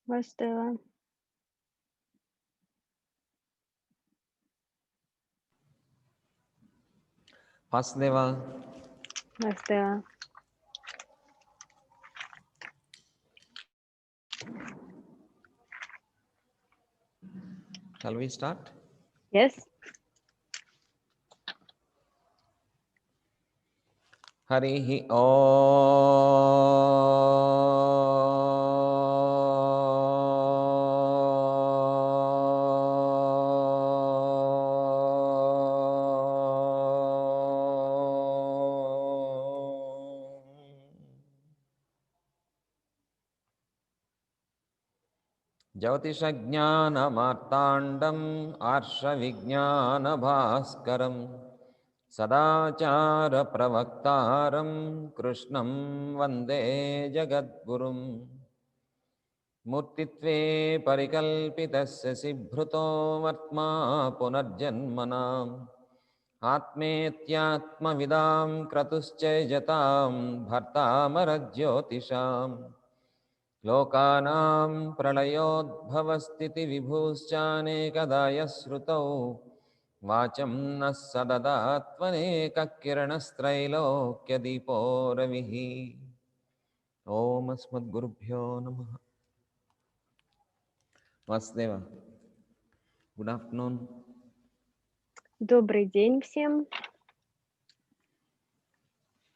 Вастела. Vasudeva. Вастела. Shall we start? Yes. Harihi Om. Jyotishagnanamartandam Arshavijnanabhaskaram Sadachara Pravaktaram Krishnam Vande Jagadgurum Murtitve Parikalpitasya Sibhruto Vartma Punarjanmanam Atmetyatma Vidam Kratuschayatam Bhartamarajyotisham Lokanam Pralayodbhavastiti Vibhuschanekadaya Srutau Vacham Nasadadatvaneka Kiranastrailokya Dipo Ravihi Om Asmadgurubhyo Namaha. Vasudeva, good afternoon. Добрый день всем.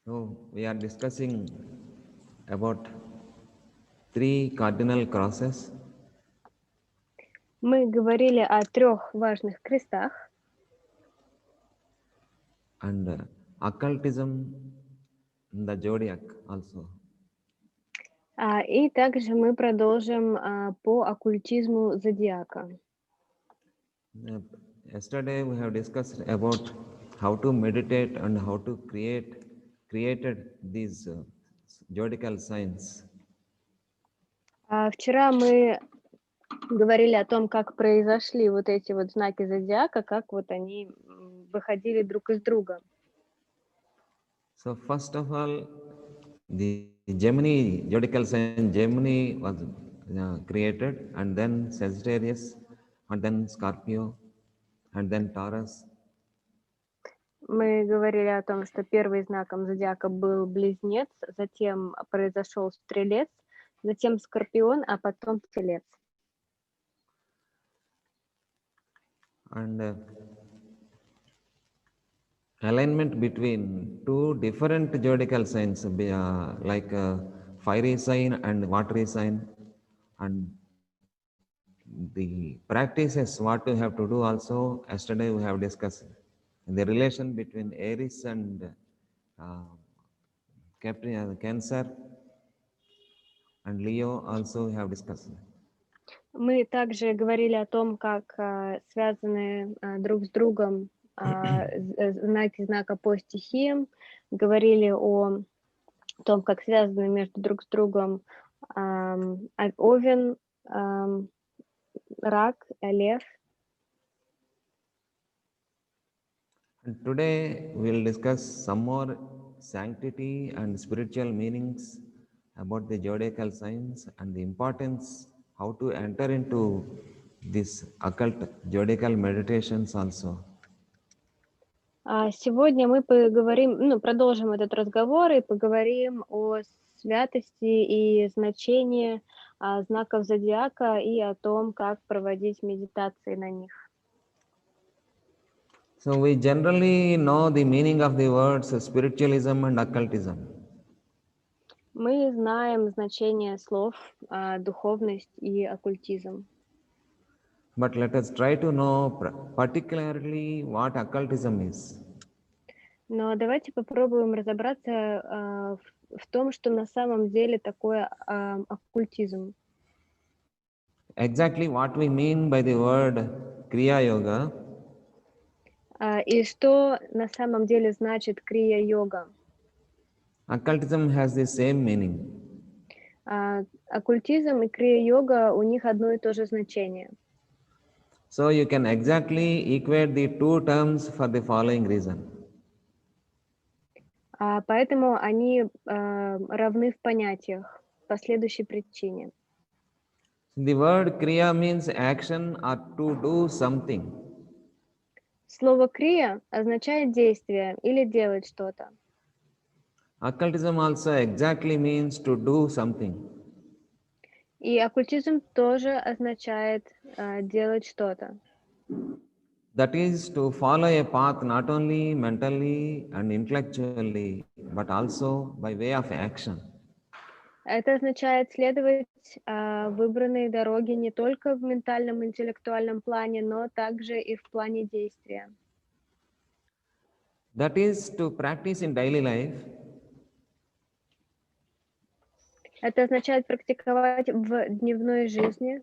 So we are discussing about 3 cardinal crosses. Мы говорили о 3 важных крестах And occultism in the zodiac also. и также мы продолжим по оккультизму зодиака. Yesterday we have discussed about how to meditate and how to created these zodiacal signs. Вчера мы говорили о том, как произошли вот эти вот знаки зодиака, как вот они выходили друг из друга. So first of all, the Gemini zodiacal sign Gemini was created, and then Sagittarius, and then Scorpio, and then Taurus. Мы говорили о том, что первым знаком зодиака был Близнец, затем произошел Стрелец, затем Скорпион, а потом Телец. And alignment between 2 different zodiacal signs, like fiery sign and watery sign, and the practices what you have to do also. Yesterday we have discussed the relation between Aries and Cancer and Leo also we have discussed. Мы также говорили о том, как связаны друг с другом знаки знака по стихиям, говорили о том, как связаны друг с другом Овен, Рак, Лев. And today we will discuss some more sanctity and spiritual meanings about the zodiacal signs and the importance how to enter into this occult zodiacal meditations also. Сегодня мы поговорим, продолжим этот разговор и поговорим о святости и значении знаков зодиака и о том, как проводить медитации на них. So we generally know the meaning of the words spiritualism and occultism. Мы знаем значение слов духовность и оккультизм. But let us try to know particularly what occultism is. Но давайте попробуем разобраться в том, что на самом деле такое оккультизм. Exactly what we mean by the word Kriya Yoga. И что на самом деле значит крия-йога. Occultism has the same meaning. Оккультизм и крия-йога, у них одно и то же значение. So you can exactly equate the 2 terms for the following reason. Поэтому они равны в понятиях по следующей причине. The word kriya means action or to do something. Слово «крия» означает действие или делать что-то. Occultism also exactly means to do something. И оккультизм тоже означает делать что-то. That is to follow a path not only mentally and intellectually, but also by way of action. Это означает следовать выбранной дороге не только в ментальном, интеллектуальном плане, но также и в плане действия. That is to practice in daily life. Это означает практиковать в дневной жизни,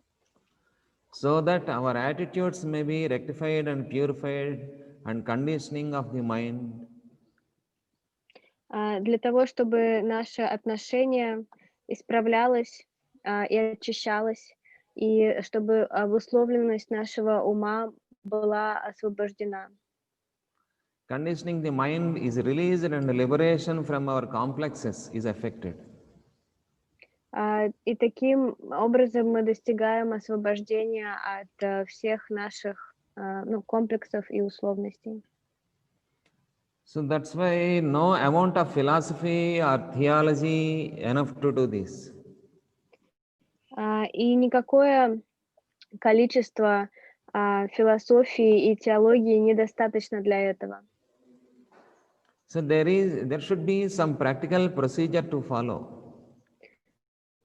So that our attitudes may be rectified and purified and conditioning of the mind для того, чтобы наше отношение исправлялось и очищалось, и чтобы обусловленность нашего ума была освобождена. conditioning the mind is released and liberation from our complexes is affected. И таким образом мы достигаем освобождения от всех наших комплексов и условностей. So that's why no amount of philosophy or theology enough to do this. И никакое количество философии и теологии недостаточно для этого. So there should be some practical procedure to follow.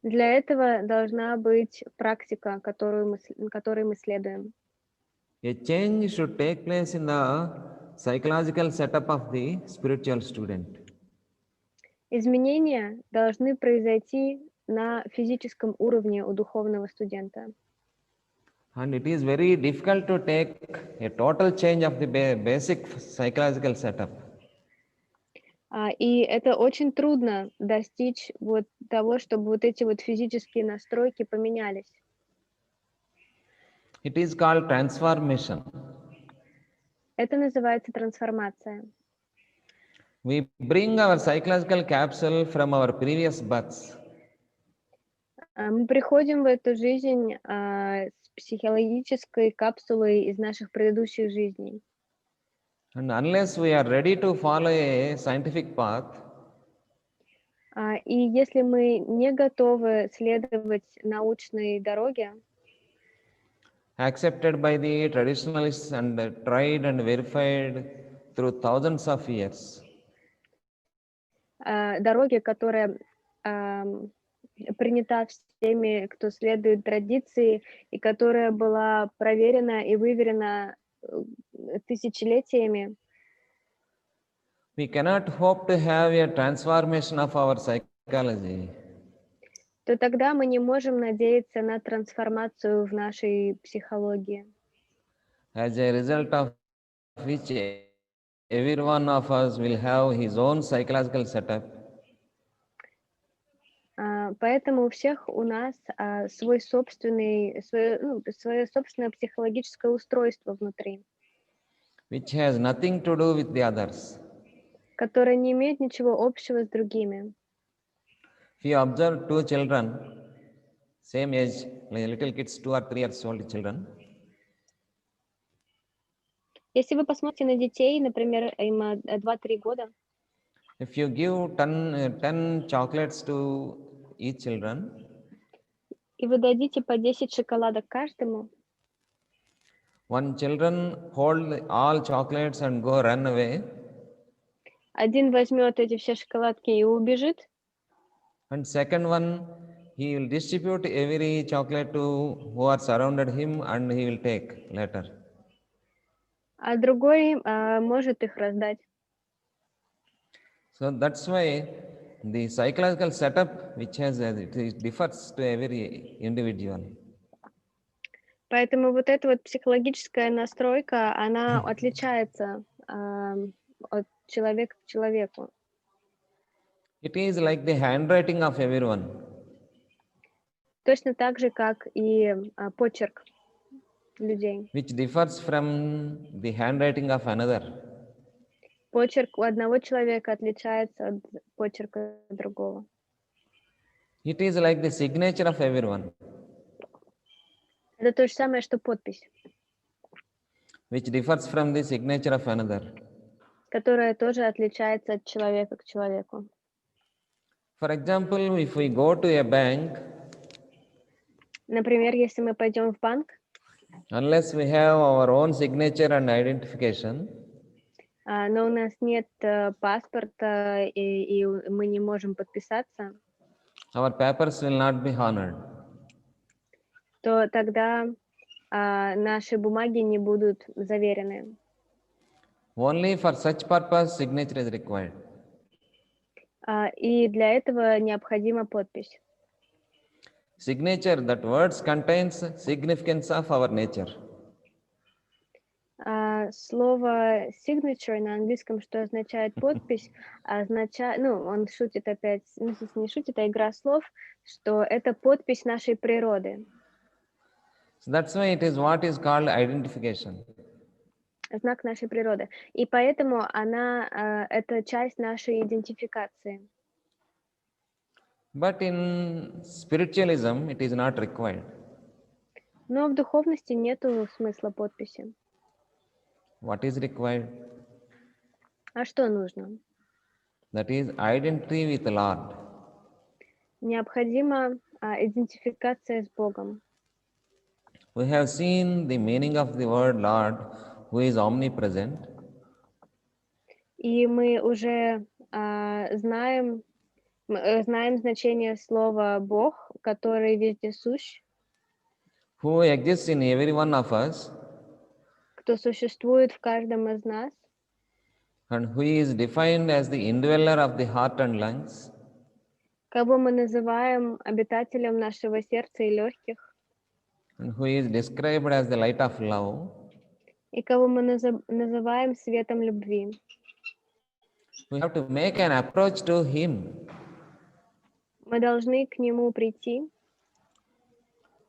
Для этого должна быть практика, которой мы следуем. A change should take place in the psychological setup of the spiritual student. Изменения должны произойти на физическом уровне у духовного студента. And it is very difficult to take a total change of the basic psychological setup. И это очень трудно достичь вот того, чтобы вот эти вот физические настройки поменялись. It is called transformation. Это называется трансформация. We bring our psychological capsule from our previous births. Мы приходим в эту жизнь с психологической капсулой из наших предыдущих жизней. And unless we are ready to follow a scientific path, И если мы не готовы следовать научной дороге, accepted by the traditionalists and tried and verified through thousands of years, дороге, которая принята всеми, кто следует традиции, и которая была проверена и выверена тысячелетиями, we cannot hope to have a transformation of our psychology. то тогда мы не можем надеяться на трансформацию в нашей психологии. As a result of which every one of us will have his own psychological setup. Поэтому у нас свое собственное психологическое устройство внутри, Which has nothing to do with the others. которое не имеет ничего общего с другими. If you observe two children, same age, like little kids, 2 or 3 years old children, Если вы посмотрите на детей, например, им 2-3 года, if you give 10 chocolates to each children, и вы дадите по 10 шоколадок каждому, one children hold all chocolates and go run away, один возьмет эти все шоколадки и убежит, and second one, he will distribute every chocolate to who are surrounded him and he will take later. а другой может их раздать. So that's why the psychological setup, which has it differs to every individual. Поэтому вот эта вот психологическая настройка, она отличается от человека к человеку. It is like the handwriting of everyone. Точно так же, как и почерк людей. Which differs from the handwriting of another. Почерк у одного человека отличается от почерка другого. It is like the signature of everyone. Это то же самое, что подпись, which differs from the signature of another. которая тоже отличается от человека к человеку. For example, if we go to a bank, Например, если мы пойдем в банк, unless we have our own signature and identification, но у нас нет паспорта, и мы не можем подписаться, our papers will not be honored. то тогда наши бумаги не будут заверены. Only for such purpose, signature is required. И для этого необходима подпись. Signature, that words contains significance of our nature. Слово signature на английском, что означает подпись, означает, он шутит опять, здесь не шутит, а игра слов, что это подпись нашей природы. So that's why it is what is called identification. Знак нашей природы. И поэтому это часть нашей идентификации. But in spiritualism, it is not required. Но в духовности нету смысла подписи. What is required? А что нужно? That is identity with Lord. Необходима идентификация с Богом. We have seen the meaning of the word Lord, who is omnipresent. И мы уже знаем значение слова Бог, который вездесущ, Who exists in every one of us, кто существует в каждом из нас, and who is defined as the indweller of the heart and lungs, кого мы называем обитателем нашего сердца и легких, and who is described as the light of love. и кого мы называем светом любви. We have to make an approach to Him. Мы должны к Нему прийти.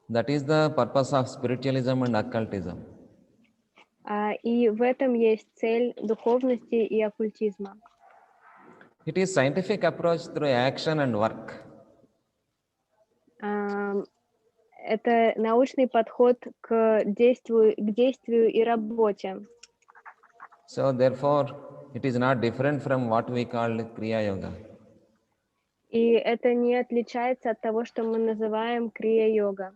That is the purpose of spiritualism and occultism. И в этом есть цель духовности и оккультизма. It is scientific approach through action and work. Это научный подход к действию и работе. So therefore, it is not different from what we call Kriya Yoga. И это не отличается от того, что мы называем крия-йога.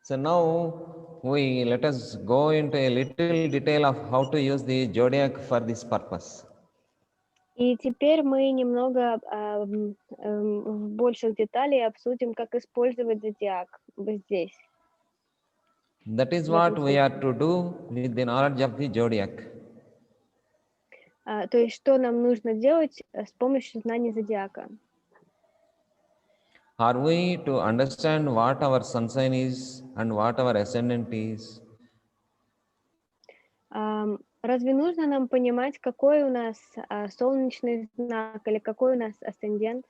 So now let us go into a little detail of how to use the zodiac for this purpose. И теперь мы немного в больших деталей обсудим, как использовать зодиак здесь. That is what we are to do with the knowledge of the zodiac. То есть, что нам нужно делать с помощью знаний зодиака? Are we to understand what our sun sign is and what our ascendant is? Разве нужно нам понимать, какой у нас солнечный знак или какой у нас асцендент?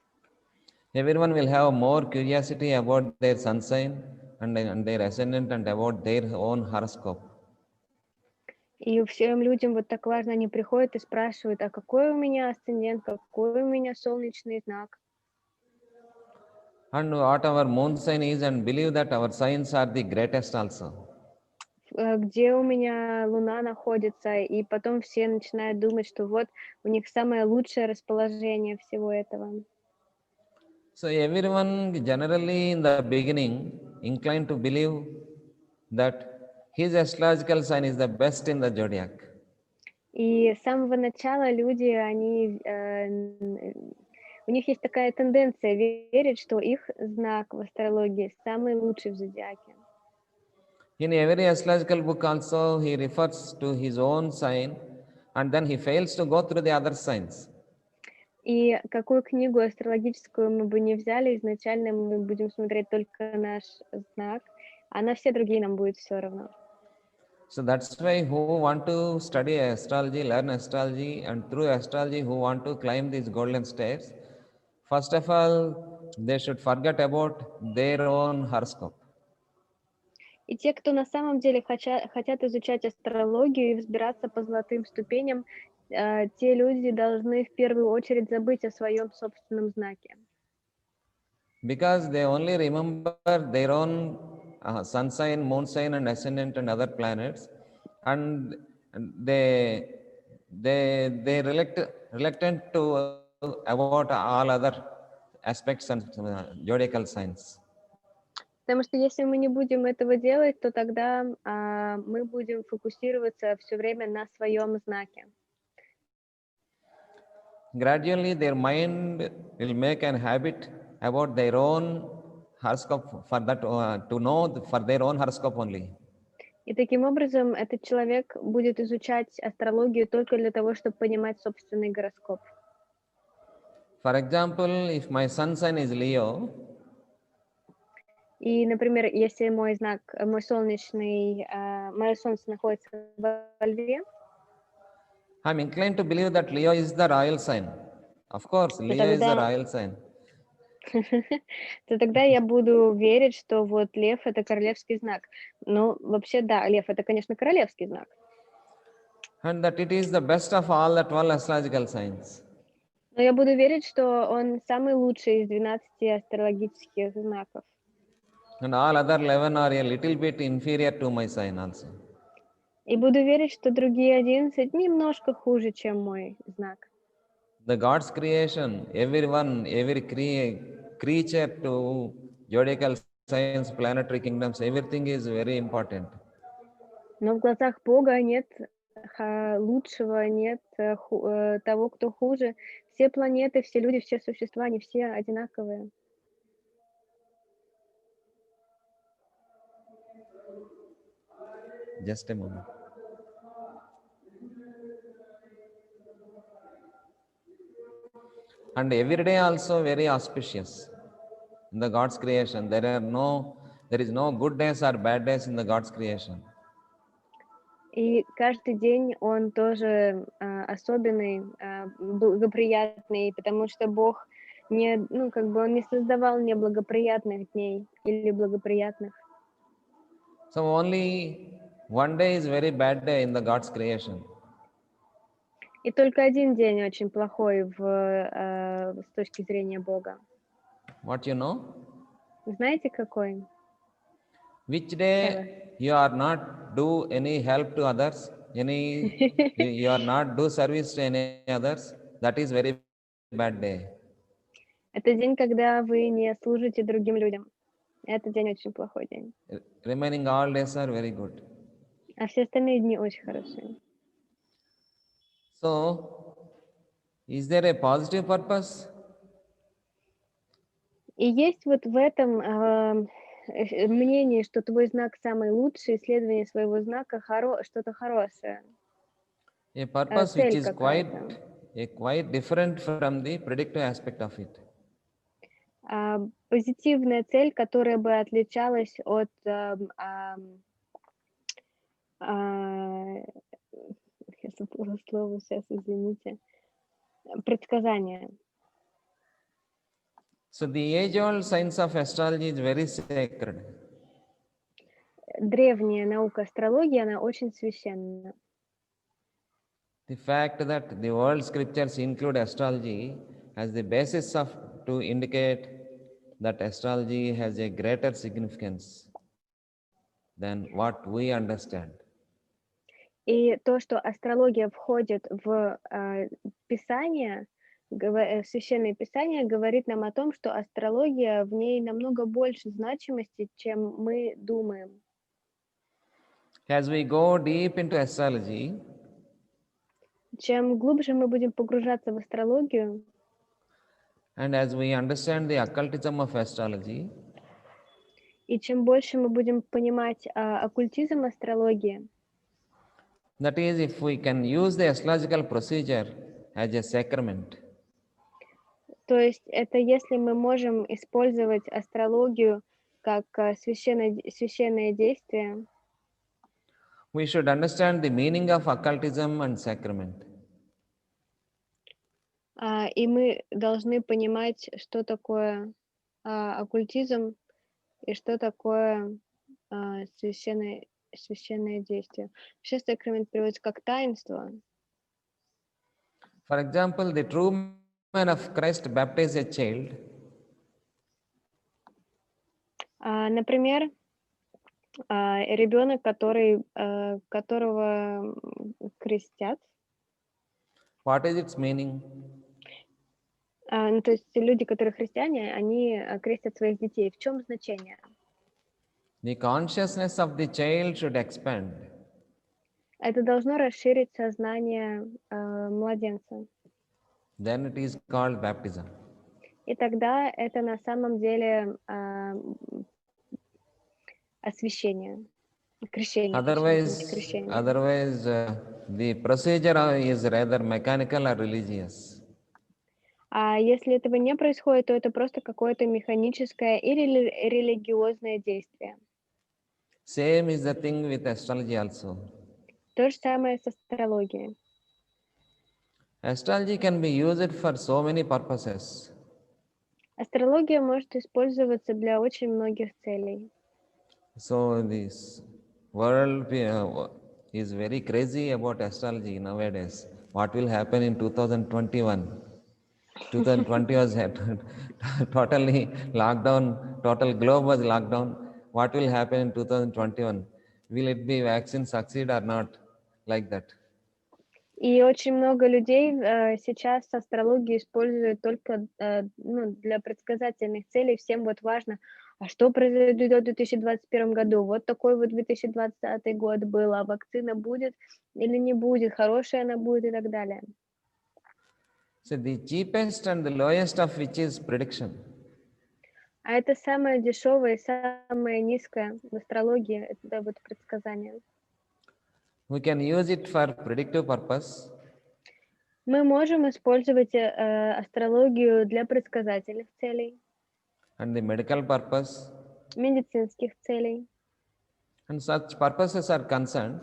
Everyone will have more curiosity about their sun sign and their ascendant and about their own horoscope. И всем людям вот так важно, они приходят и спрашивают, а какой у меня асцендент, какой у меня солнечный знак? And what our moon sign is, and believe that our signs are the greatest also. Где у меня Луна находится, и потом все начинают думать, что вот у них самое лучшее расположение всего этого. So everyone generally in the beginning inclined to believe that his astrological sign is the best in the zodiac. И с самого начала люди, у них есть такая тенденция верить, что их знак в астрологии самый лучший в зодиаке. In every astrological book also he refers to his own sign and then he fails to go through the other signs. И какую книгу астрологическую мы бы не взяли, изначально мы будем смотреть только наш знак, а на все другие нам будет все равно. So that's why who want to study astrology, learn astrology, and through astrology who want to climb these golden stairs, first of all, they should forget about their own horoscope. И те, кто на самом деле хотят изучать астрологию и взбираться по золотым ступеням, те люди должны в первую очередь забыть о своем собственном знаке. Because they only remember their own sun sign, moon sign, and ascendant and other planets, and they reluctant to about all other aspects and zodiacal signs. Потому что если мы не будем этого делать, то тогда мы будем фокусироваться все время на своем знаке. Gradually, their mind will make an habit about their own horoscope for that to know for their own horoscope only. И таким образом этот человек будет изучать астрологию только для того, чтобы понимать собственный гороскоп. For example, if my sun sign is Leo, И, например, если мое солнце находится во Льве, I'm inclined to believe that Leo is the royal sign. Of course, то Leo is the тогда, royal sign. то тогда я буду верить, что вот лев — это королевский знак. Ну, вообще, да, лев — это, конечно, королевский знак. And that it is the best of all the 12 astrological signs. Но я буду верить, что он самый лучший из 12 астрологических знаков. And all other 11 are a little bit inferior to my sign also. И буду верить, что другие 11 немножко хуже, чем мой знак. The God's creation, everyone, every creature to zodiacal signs, planetary kingdoms, everything is very important. Но в глазах Бога нет лучшего, нет того, кто хуже. Все планеты, все люди, все существа, они все одинаковые. Just a moment. And every day also very auspicious in the God's creation. There is no good days or bad days in the God's creation. И каждый день он тоже особенный, благоприятный, потому что Бог он не создавал неблагоприятных дней или благоприятных. So only one day is very bad day in the God's creation. И только один день очень плохой с точки зрения Бога. What you know? Знаете, какой? Which day you are not do any help to others, you are not do service to any others, that is very bad day. Это день, когда вы не служите другим людям. Это день очень плохой день. Remaining all days are very good. А все остальные дни очень хорошие. So, is there a positive purpose? И есть вот в этом мнение, что твой знак самый лучший, исследование своего знака что-то хорошее. A purpose which Цель is какая-то. quite different from the predictive aspect of it. Позитивная цель, которая бы отличалась от я забыла слово сейчас, извините. Предсказания. So the age-old science of astrology is very sacred. Древняя наука астрологии, она очень священна. The fact that the world scriptures include astrology as the basis to indicate that astrology has a greater significance than what we understand. И то, что астрология входит в Писание, Священное Писание, говорит нам о том, что астрология, в ней намного больше значимости, чем мы думаем. As we go deep into astrology, Чем глубже мы будем погружаться в астрологию, and as we understand the occultism of astrology, и чем больше мы будем понимать оккультизм астрологии, that is, if we can use the astrological procedure as a sacrament, то есть это если мы можем использовать астрологию как священное действие, we should understand the meaning of occultism and sacrament. И мы должны понимать, что такое оккультизм и что такое священное действие. Вообще сакрамент переводится как таинство. For example, the true man of Christ baptized a child. Например, Ребенок, которого крестят. What is its meaning? Ну, то есть люди, которые христиане, они крестят своих детей. В чем значение? The consciousness of the child should expand. Это должно расширить сознание младенца. Then it is called baptism. И тогда это на самом деле освящение, крещение, извините, крещение. Otherwise, the procedure is rather mechanical or religious. А если этого не происходит, то это просто какое-то механическое или религиозное действие. Same is the thing with astrology also. То же самое с астрологией. Astrology can be used for so many purposes. Астрология может использоваться для очень многих целей. So this world is very crazy about astrology nowadays. What will happen in 2021? 2020 was totally lockdown, total globe was locked down. What will happen in 2021? Will it be vaccine succeed or not? Like that. И очень много людей сейчас астрологию используют только для предсказательных целей. Всем вот важно, а что произойдет в 2021 году? Вот такой вот 2020 год был, а вакцина будет или не будет, хорошая она будет и так далее. So the cheapest and the lowest of which is prediction. А это самое дешевое и самое низкое в астрологии, это вот предсказание. We can use it for predictive purpose. Мы можем использовать астрологию для предсказательных целей, And the medical purpose. медицинских целей And such purposes are concerned.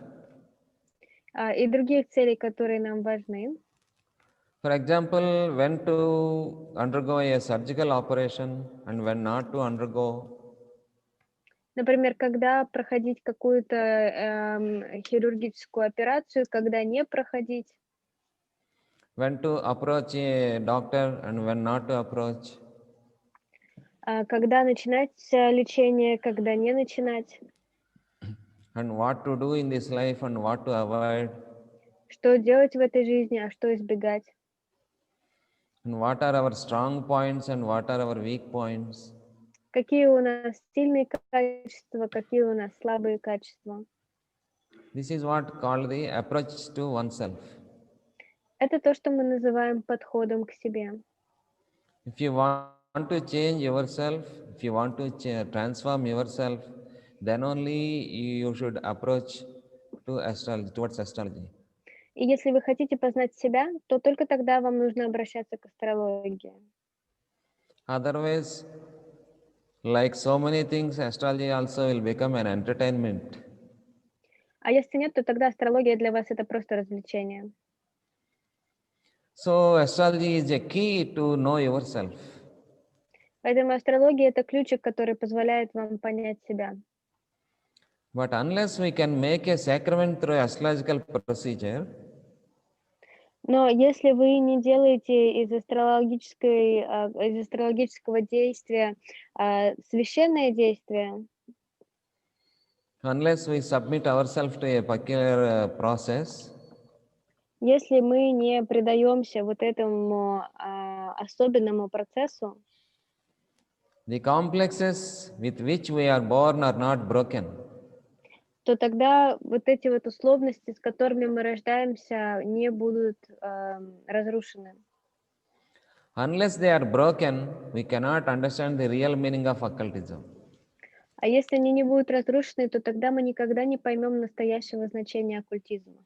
и других целей, которые нам важны. For example, when to undergo a surgical operation and when not to undergo. Например, когда проходить какую-то хирургическую операцию, когда не проходить. When to approach a doctor and when not to approach. Когда начинать лечение, когда не начинать. And what to do in this life and what to avoid. Что делать в этой жизни, а что избегать. And what are our strong points and what are our weak points. Какие у нас сильные качества, какие у нас слабые качества. This is what called the approach to oneself. Это то, что мы называем подходом к себе. If you want to change yourself, if you want to transform yourself, then only you should approach to astrology, towards astrology. И если вы хотите познать себя, то только тогда вам нужно обращаться к астрологии. Otherwise, like so many things, astrology also will become an entertainment. А если нет, то тогда астрология для вас это просто развлечение. So astrology is a key to know yourself. Поэтому астрология это ключик, который позволяет вам понять себя. But unless we can make a sacrament through astrological procedure, Но если вы не делаете из астрологического действия священное действие, unless we submit ourselves to a peculiar process, если мы не предаемся вот этому особенному процессу, the complexes with which we are born are not broken. то тогда вот эти вот условности, с которыми мы рождаемся, не будут разрушены. Unless they are broken, we cannot understand the real meaning of occultism. А если они не будут разрушены, то тогда мы никогда не поймем настоящего значения оккультизма.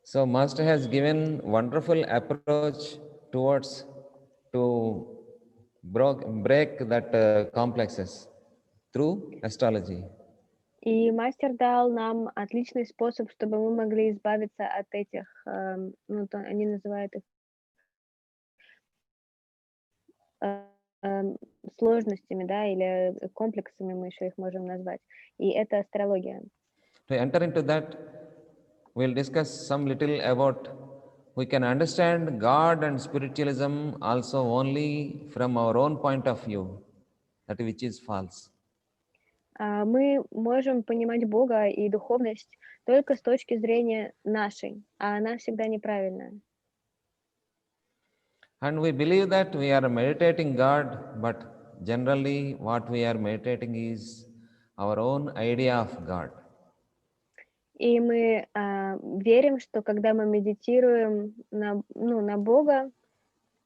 So Master has given wonderful approach towards to break that complexes through astrology. И мастер дал нам отличный способ, чтобы мы могли избавиться от этих, они называют их сложностями, да, или комплексами мы еще их можем назвать. И это астрология. To enter into that, we'll discuss some little about. We can understand God and spiritualism also only from our own point of view, that which is false. Мы можем понимать Бога и духовность только с точки зрения нашей, а она всегда неправильная. And we believe that we are meditating God, but generally what we are meditating is our own idea of God. И мы верим, что когда мы медитируем на Бога,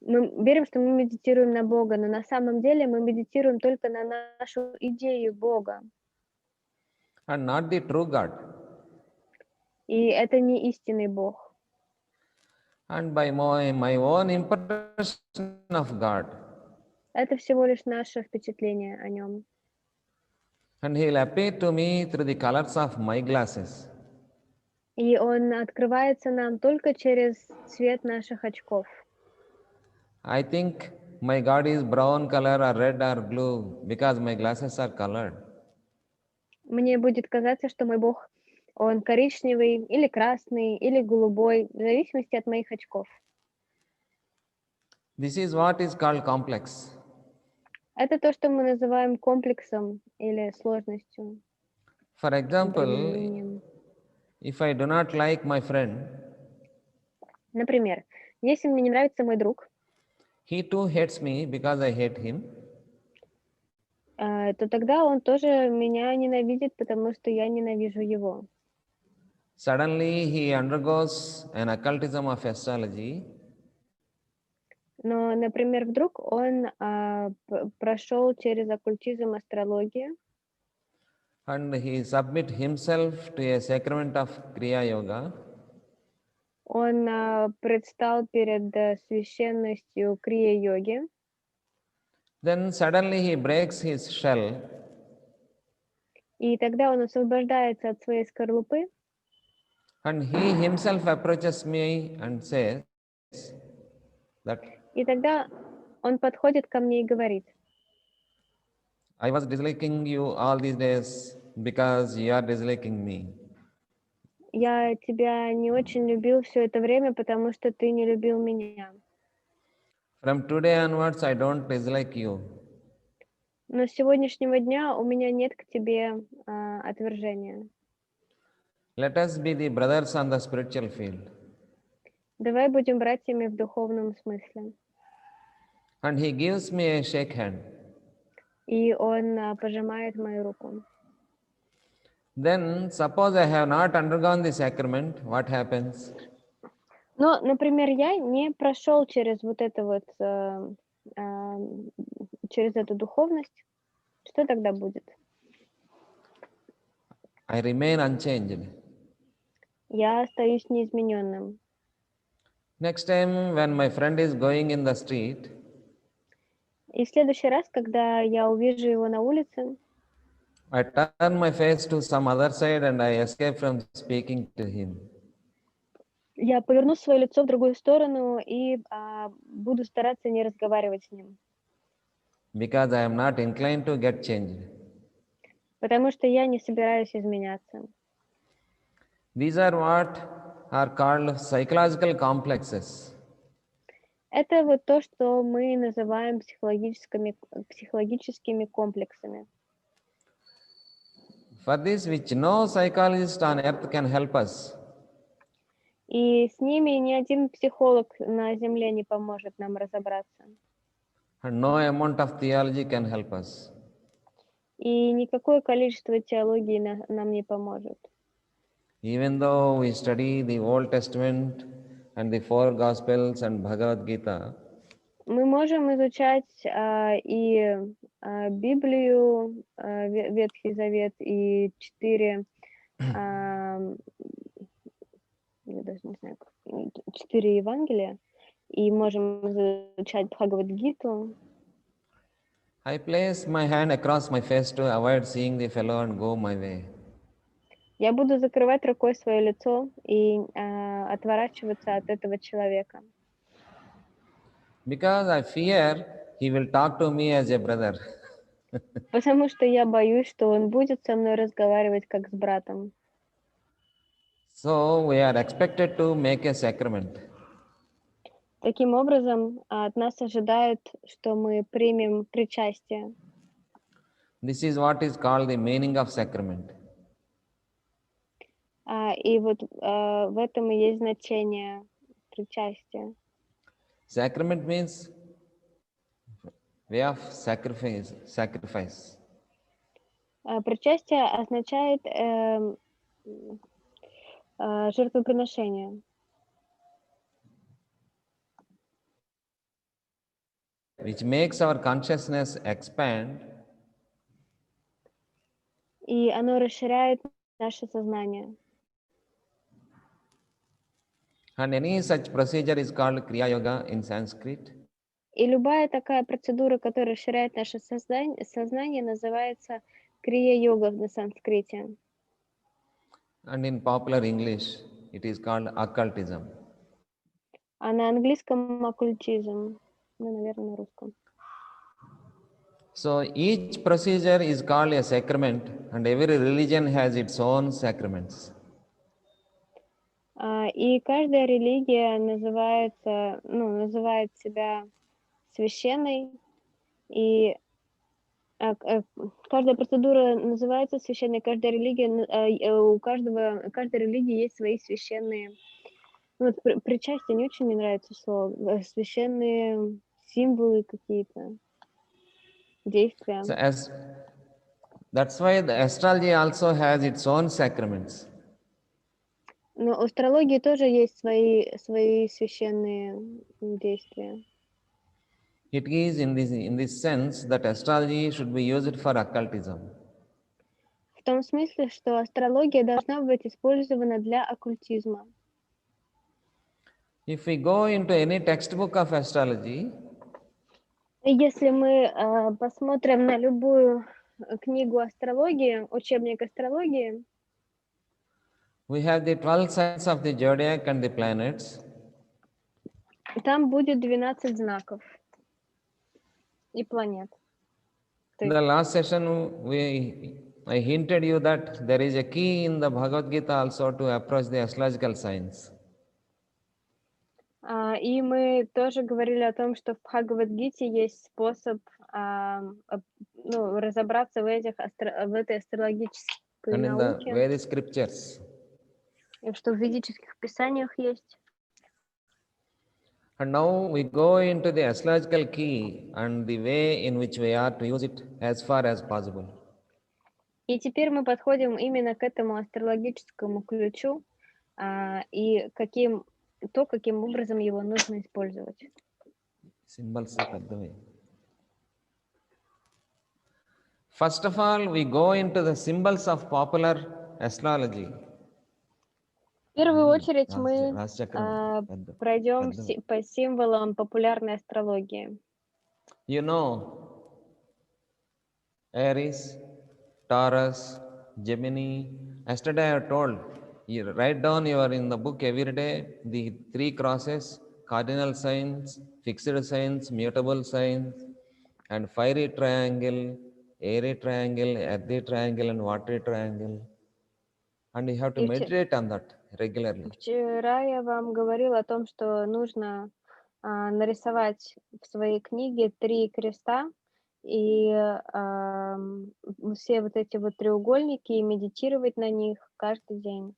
мы верим, что мы медитируем на Бога, но на самом деле мы медитируем только на нашу идею Бога. And not the true God. И это не истинный Бог. And by my own impression of God. Это всего лишь наше впечатление о нем. And He'll appear to me through the colors of my glasses. И он открывается нам только через цвет наших очков. I think my God is brown color or red or blue because my glasses are colored. Мне будет казаться, что мой Бог, он коричневый, или красный, или голубой, в зависимости от моих очков. This is what is called complex. Это то, что мы называем комплексом или сложностью. For example, обременением. if I do not like my friend, Например, если мне не нравится мой друг, he too hates me because I hate him. То тогда он тоже меня ненавидит, потому что я ненавижу его. Suddenly he undergoes an occultism of astrology. Но, например, вдруг он прошел через оккультизм астрологии, And he submit himself to a sacrament of Kriya Yoga. он предстал перед священностью крия-йоги, Then suddenly he breaks his shell. и тогда он освобождается от своей скорлупы, And he himself approaches me and says that и тогда он подходит ко мне и говорит: I was disliking you all these days because you are disliking me. я тебя не очень любил все это время, потому что ты не любил меня. From today onwards, I don't dislike you. Но с сегодняшнего дня у меня нет к тебе отвержения. Let us be the brothers on the spiritual field. Давай будем братьями в духовном смысле. And he gives me a shake hand. И он пожимает мою руку. Then, suppose I have not undergone the sacrament, what happens? Но, например, я не прошел через вот это вот, через эту духовность. Что тогда будет? I remain unchanged. Я остаюсь неизмененным. Next time, when my friend is going in the street, И в следующий раз, когда я увижу его на улице, I turn my face to some other side and I escape from speaking to him. я поверну свое лицо в другую сторону и буду стараться не разговаривать с ним. Because I am not inclined to get changed. Потому что я не собираюсь изменяться. These are what are called psychological complexes. Это вот то, что мы называем психологическими комплексами. For this, which no psychologist on earth can help us. И с ними ни один психолог на Земле не поможет нам разобраться. And no amount of theology can help us. И никакое количество теологии нам не поможет. Even though we study the Old Testament and the four Gospels and Bhagavad Gita, Мы можем изучать и Библию, Ветхий Завет, и 4, я даже не знаю, 4 Евангелия, и можем изучать Бхагавад-гиту. I place my hand across my face to avoid seeing the fellow and go my way. Я буду закрывать рукой свое лицо и отворачиваться от этого человека. Because I fear he will talk to me as a brother. Потому что я боюсь, что он будет со мной разговаривать как с братом. So we are expected to make a sacrament. Таким образом, от нас ожидают, что мы примем причастие. This is what is called the meaning of sacrament. И вот в этом и есть значение причастия. Sacrament means way of sacrifice. Причастие означает жертвоприношение. Which makes our consciousness expand. И оно расширяет наше сознание. And any such procedure is called Kriya Yoga in Sanskrit. И любая такая процедура, которая расширяет наше сознание, называется крия-йога на санскрите. And in popular English, it is called occultism. А на английском оккультизм. Ну, наверное, на русском. So each procedure is called a sacrament, and every religion has its own sacraments. И каждая религия называет себя священной, и каждая процедура называется священной, каждая религия, каждой религии есть свои священные. Вот причастие не очень мне нравится слово, священные символы какие-то, действия. So that's why the astrology also has its own sacraments. Но у астрологии тоже есть свои священные действия. It is in this sense that astrology should be used for occultism. В том смысле, что астрология должна быть использована для оккультизма. If we go into any textbook of astrology, Если мы посмотрим на любую книгу астрологии, учебник астрологии, we have the 12 signs of the zodiac and the planets. там будет 12 знаков и планет. In the last session, I hinted you that there is a key in the Bhagavad Gita also to approach the astrological signs. И мы тоже говорили о том, что в Бхагавад-гите есть способ разобраться в этой астрологической And in the науке, Vedic scriptures. и что в ведических писаниях есть. And now we go into the astrological key and the way in which we are to use it as far as possible. И теперь мы подходим именно к этому астрологическому ключу и каким образом его нужно использовать. Symbols of the way. First of all, we go into the symbols of popular astrology. В первую очередь мы пройдем по символам популярной астрологии. You know, Aries, Taurus, Gemini. Yesterday I told you write down in the book every day the 3 crosses, cardinal signs, fixed signs, mutable signs, and fiery triangle, airy triangle, earthy triangle, and watery triangle. And you have to meditate on that regularly. Вчера я вам говорила о том, что нужно нарисовать в своей книге 3 креста и все вот эти вот треугольники и медитировать на них каждый день.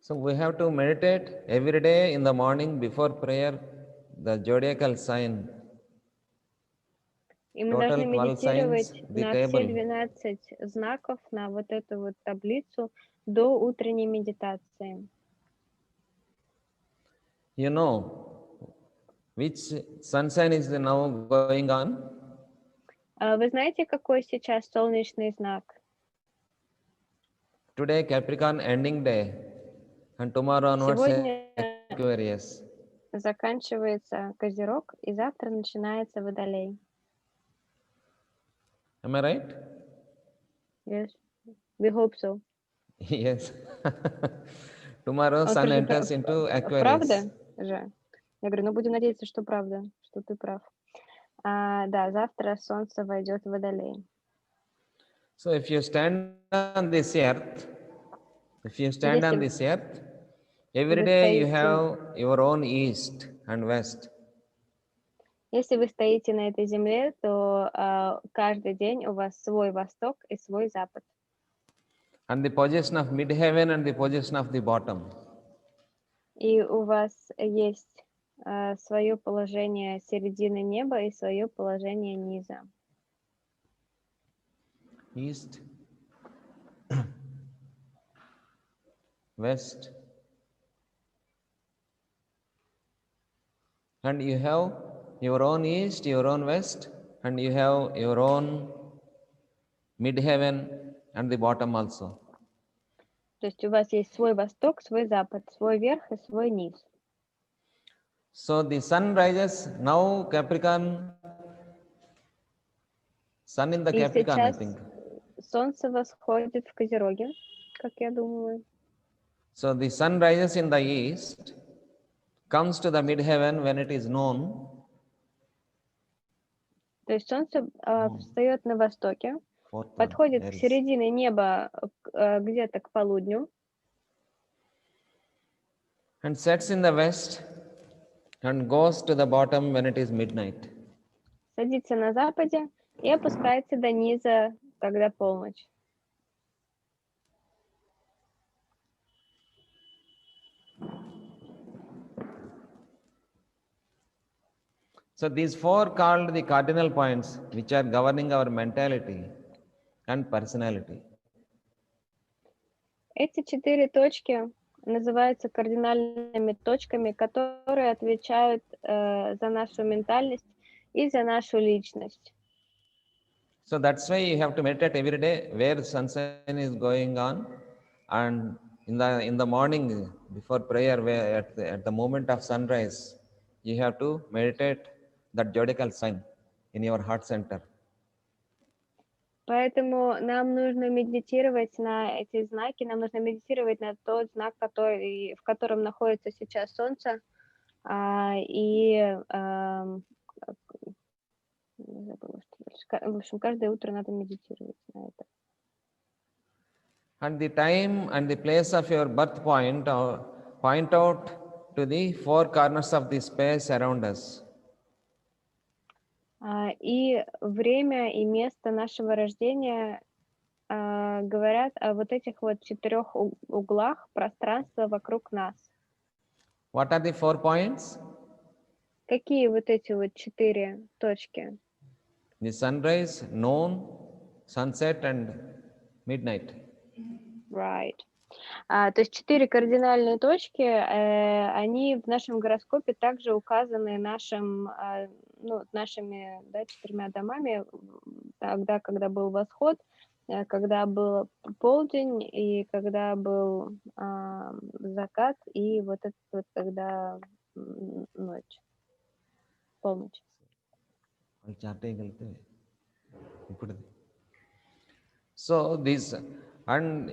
So we have to meditate every day in the morning before prayer, the zodiacal sign. И мы должны медитировать на все 12 знаков, на вот эту вот таблицу до утренней медитации. You know, which sun sign is now going on? Вы знаете, какой сейчас солнечный знак? Today Capricorn ending day, and tomorrow onwards Сегодня Aquarius. заканчивается Козерог, и завтра начинается Водолей. Am I right? Yes, we hope so. Yes. Tomorrow sun enters into Aquarius. Правда же? Я говорю, будем надеяться, что правда, что ты прав. Да, завтра Солнце войдет в Водолей. So if you stand on this earth, Every вы day you стоите, have your own east and west. если вы стоите на этой земле, то каждый день у вас свой восток и свой запад. And the position of mid-heaven and the position of the bottom. И у вас есть свое положение середины неба и свое положение низа. East, west. And you have your own east, your own west, and you have your own mid-heaven and the bottom also. То есть у вас есть свой восток, свой запад, свой верх и свой низ. So the sun rises now, Capricorn. Sun in the И Capricorn, I сейчас think. солнце восходит в Козероге, как я думаю. So the sun rises in the east, comes to the mid-heaven when it is noon. То есть солнце встает на востоке, подходит к середине неба где-то к полудню. And sets in the west and goes to the bottom when it is midnight. Садится на западе и опускается до низа, когда полночь. So these four called the cardinal points which are governing our mentality and personality. Эти 4 точки называются кардинальными точками, которые отвечают за нашу ментальность и за нашу личность. So that's why you have to meditate every day where sunshine is going on, and in the morning before prayer, where at the moment of sunrise, you have to meditate that zodiacal sign in your heart center. Поэтому нам нужно медитировать на эти знаки, нам нужно медитировать на тот знак, в котором находится сейчас Солнце, забыла, что дальше. В общем, каждое утро надо медитировать на это. And the time and the place of your birth point point out to the four corners of the space around us. И время и место нашего рождения говорят о вот этих вот 4 углах пространства вокруг нас. What are the 4 points? Какие вот эти вот 4 точки? The sunrise, noon, sunset and midnight. Right. То есть 4 кардинальные точки, они в нашем гороскопе также указаны нашими 4 домами, тогда, когда был восход, когда был полдень, и когда был закат, и вот это вот когда ночь, полночь. So this, and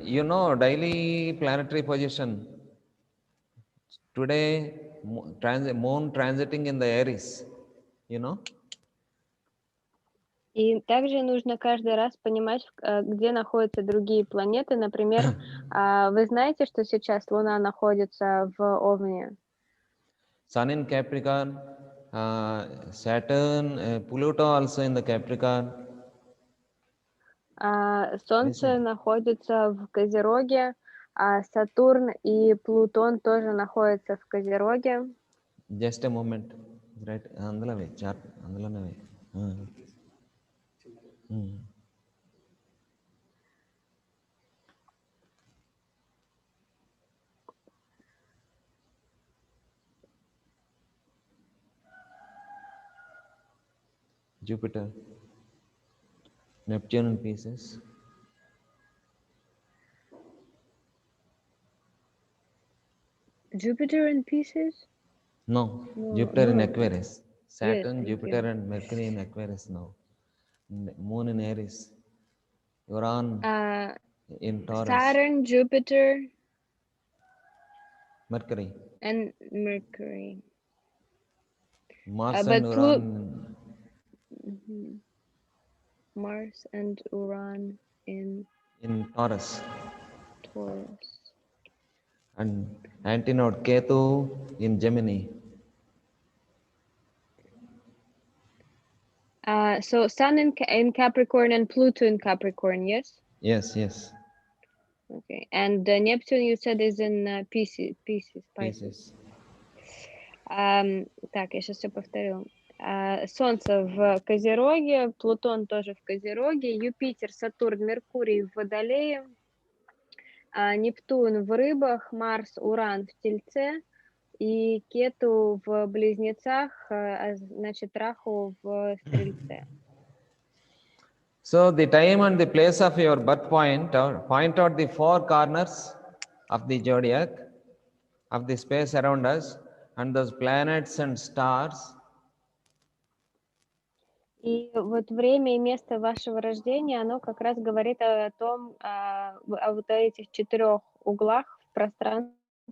daily planetary position. Today, moon transiting in the Aries, И также нужно каждый раз понимать, где находятся другие планеты. Например, вы знаете, что сейчас Луна находится в Овне? Sun in Capricorn, Saturn, Pluto also in the Capricorn. Солнце находится в Козероге, а Сатурн и Плутон тоже находятся в Козероге. Just a moment. Right, andalave chart andalane. Jupiter, Neptune in pieces. Jupiter in pieces? No, Jupiter in Aquarius. Saturn, yes, Jupiter and Mercury in Aquarius now. Moon in Aries. Uran in Taurus. Saturn, Jupiter, Mercury. And Mercury. Mars and Uran. Mars and Uran in Taurus. and antinode Ketu in Gemini. So Sun in Capricorn and Pluto in Capricorn, yes? Yes, yes. Okay. And Neptune, you said, is in Pisces. Pieces. Так, я сейчас все повторю. Солнце в Козероге, Плутон тоже в Козероге, Юпитер, Сатурн, Меркурий в Водолее, Нептун в Рыбах, Марс, Уран в Тельце и Кету в Близнецах, значит, Раху в Стрельце. So the time and the place of your birth point out the four corners of the zodiac, of the space around us, and those planets and stars. И вот время и место вашего рождения, оно как раз говорит о том, о вот этих 4 углах в пространстве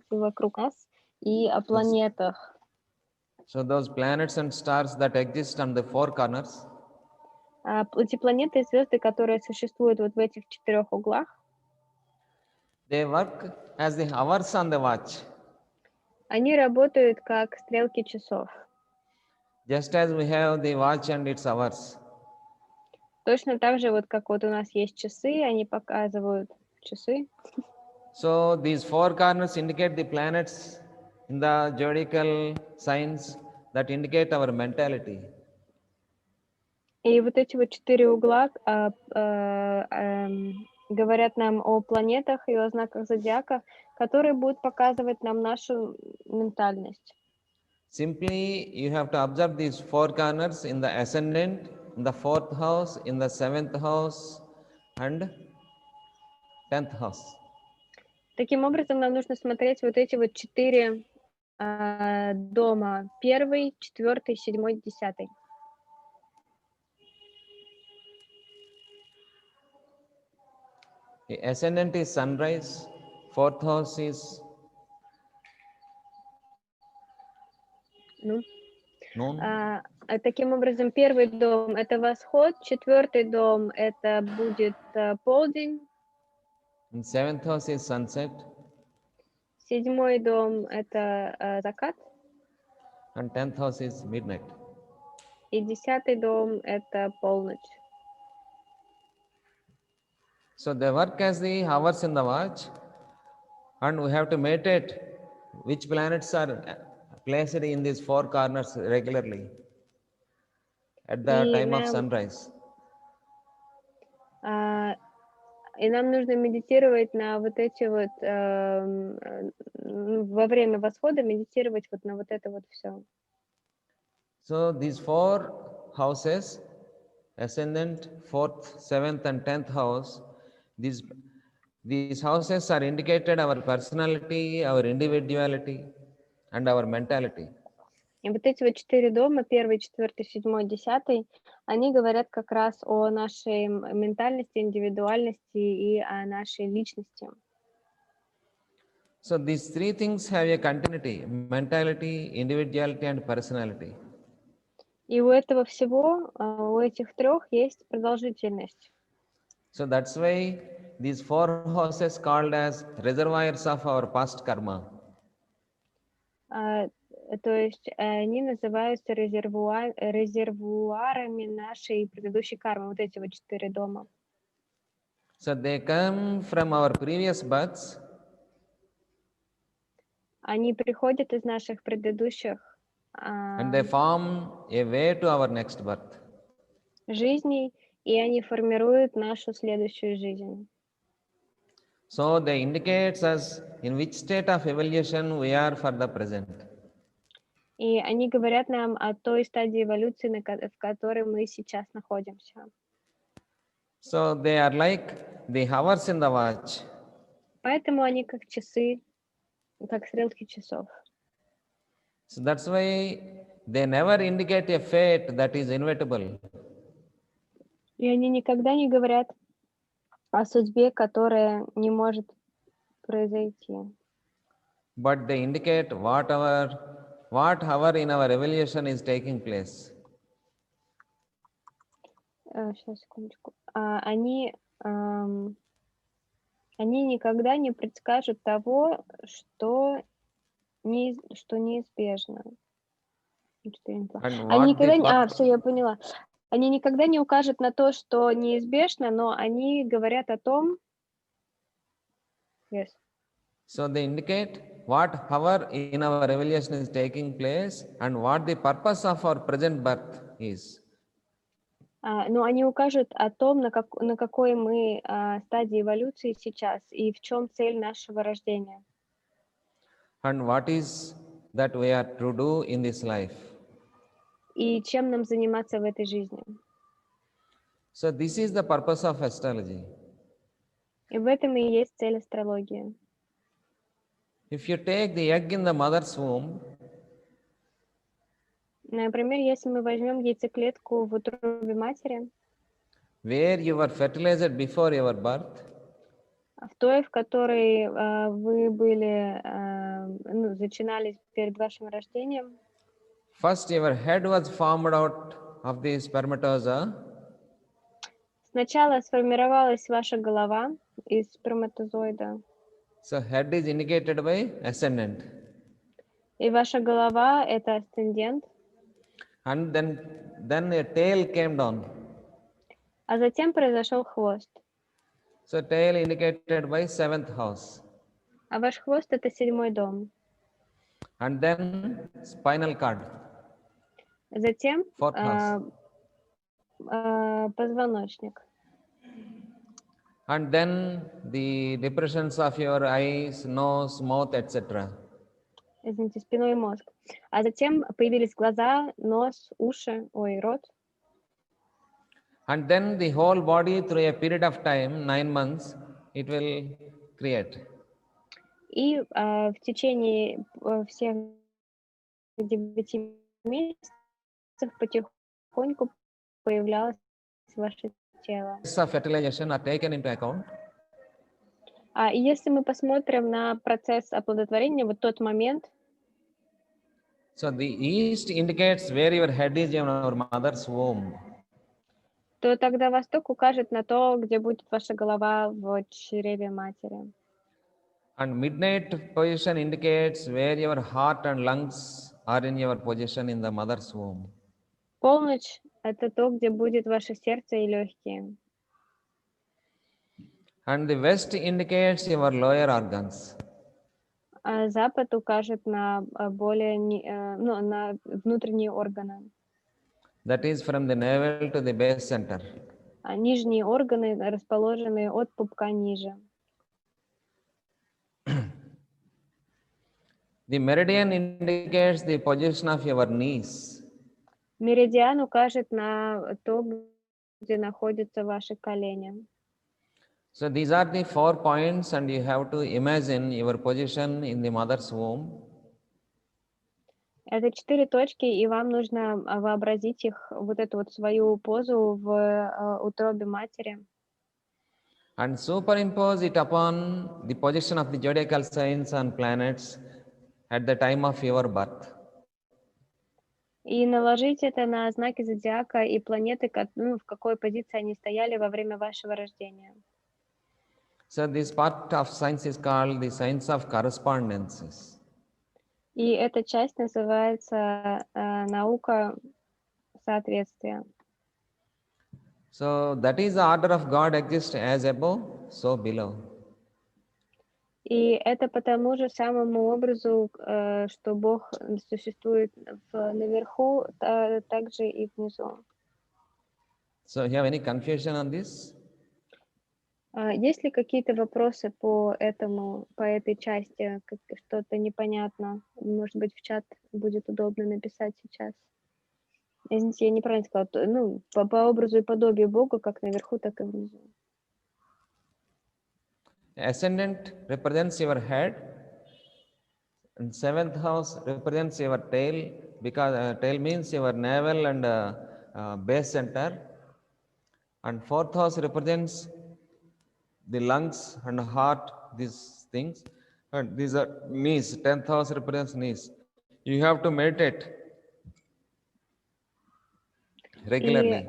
вокруг нас и о планетах. So those planets and stars that exist on the four corners, Эти планеты и звезды, которые существуют вот в этих 4 углах, they work as the hours on the watch. они работают как стрелки часов. Just as we have the watch and its hours. Точно так же, вот как вот у нас есть часы, они показывают часы. So these four corners indicate the planets in the zodiacal signs that indicate our mentality. И вот эти вот 4 угла говорят нам о планетах и о знаках зодиака, которые будут показывать нам нашу ментальность. Simply, you have to observe these four corners in the ascendant, in the 4th house, in the 7th house, and 10th house. Таким образом, нам нужно смотреть вот эти вот 4 дома: 1, 4, 7, 10. The ascendant is sunrise, 4th house is Ну, noon, таким образом, 1 дом — это восход, 4 дом — это будет полдень, and 7th house is sunset, 7 дом — это закат, and 10th house is midnight. и 10 дом — это полночь. So they work as the hours in the watch, and we have to meditate which planets are placed in these four corners regularly at the И time of sunrise. И нам нужно медитировать на вот эти вот, во время восхода медитировать вот на вот это вот все. So these four houses, ascendant, 4th, 7th, and 10th house, these houses are indicated our personality, our individuality, and our mentality. И вот эти вот 4 дома, 1, 4, 7, 10, они говорят как раз о нашей ментальности, индивидуальности и о нашей личности. So these three things have a continuity: mentality, individuality, and personality. И у этого всего, у этих 3 есть продолжительность. So that's why these four houses called as reservoirs of our past karma. То есть они называются резервуарами нашей предыдущей кармы, вот эти вот 4 дома. So they come from our previous births. Они приходят из наших предыдущих And they form a way to our next birth. жизней, и они формируют нашу следующую жизнь. So they indicate us in which state of evolution we are for the present. И они говорят нам о той стадии эволюции, в которой мы сейчас находимся. So they are like the hours in the watch. Поэтому они как часы, как стрелки часов. So that's why they never indicate a fate that is inevitable. И они никогда не говорят о судьбе, которая не может произойти. But they indicate what hour in our evolution is taking place. Сейчас, секундочку. Они Они никогда не предскажут того, что неизбежно. And Они what the никогда не... purpose. Все, я поняла. Они никогда не укажут на то, что неизбежно, но они говорят о том... Yes. So they indicate what hour in our evolution is taking place and what the purpose of our present birth is. Но они укажут о том, на какой мы стадии эволюции сейчас и в чем цель нашего рождения. And what is that we are to do in this life. И чем нам заниматься в этой жизни. So this is the purpose of astrology. И в этом и есть цель астрологии. If you take the egg in the mother's womb, Например, если мы возьмем яйцеклетку в утробе матери, where you were fertilized before your birth, в той, в которой вы были, зачинались перед вашим рождением, first your head was formed out of the spermatozoa. сначала сформировалась ваша голова из сперматозоида. So head is indicated by ascendant. И ваша голова — это асцендент. And then a tail came down. А затем произошел хвост. So tail indicated by 7th house. А ваш хвост — это 7-й дом. And then spinal cord. Затем 4th house. Позвоночник. And then the depressions of your eyes, nose, mouth, etc. Извините, спиной мозг. А затем появились глаза, нос, уши, рот. And then the whole body through a period of time, 9 months, it will create. И в течение всех 9 месяцев потихоньку появлялось ваше тело. Of fertilization are taken into account. И если мы посмотрим на процесс оплодотворения, вот тот момент. So the east indicates where your head is in our mother's womb. То тогда восток укажет на то, где будет ваша голова в чреве матери. And midnight position indicates where your heart and lungs are in your position in the mother's womb. Полночь — это то, где будет ваше сердце и легкие. And the west indicates your lower organs. А запад укажет на более, на внутренние органы. That is from the navel to the base center. А нижние органы расположены от пупка ниже. The meridian indicates the position of your knees. Меридиан укажет на то, где находятся ваши колени. So these are the 4 points, and you have to imagine your position in the mother's womb. Это 4 точки, и вам нужно вообразить их, вот эту вот свою позу в утробе матери. And superimpose it upon the position of the zodiacal signs and planets at the time of your birth. И наложить это на знаки зодиака и планеты, в какой позиции они стояли во время вашего рождения. So this part of science is called the science of correspondences. И эта часть называется наука соответствия. So that is the order of God exists as above, so below. И это по тому же самому образу, что Бог существует наверху, также и внизу. So you have any confusion on this? Есть ли какие-то вопросы по этой части? Что-то непонятно? Может быть, в чат будет удобно написать сейчас. Извините, я неправильно сказала. По образу и подобию Бога, как наверху, так и внизу. Ascendant represents your head, and 7th house represents your tail, because tail means your navel and base center, and 4th house represents the lungs and heart, these things, and these are knees. 10th house represents knees. You have to meditate regularly.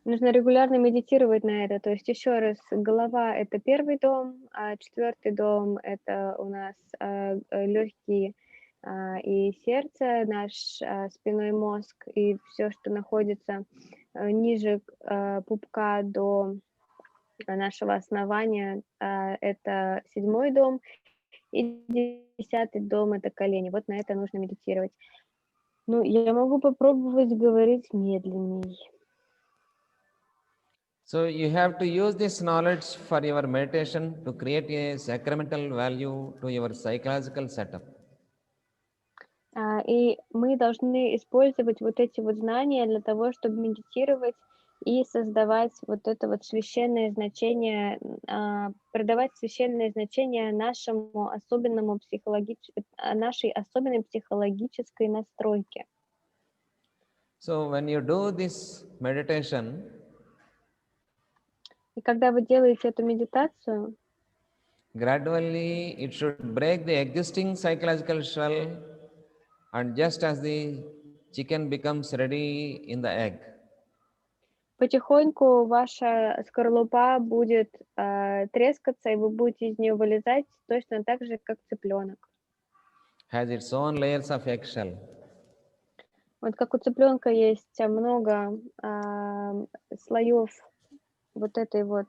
Нужно регулярно медитировать на это. То есть еще раз, голова — это первый дом, а 4-й дом — это у нас легкие и сердце, наш спинной мозг и все, что находится ниже пупка до нашего основания, это 7-й дом, и 10-й дом — это колени. Вот на это нужно медитировать. Ну, я могу попробовать говорить медленней. So you have to use this knowledge for your meditation to create a sacramental value to your psychological setup. И мы должны использовать вот эти вот знания для того, чтобы медитировать и создавать вот это вот священное значение, придавать священное значение нашему особенному нашей особенной психологической настройке. So when you do this meditation, И когда вы делаете эту медитацию, gradually it should break the existing psychological shell, and just as the chicken becomes ready in the egg, потихоньку ваша скорлупа будет трескаться, и вы будете из нее вылезать точно так же, как цыпленок. has its own layers of eggshell. Вот как у цыпленка есть много слоев вот этой вот,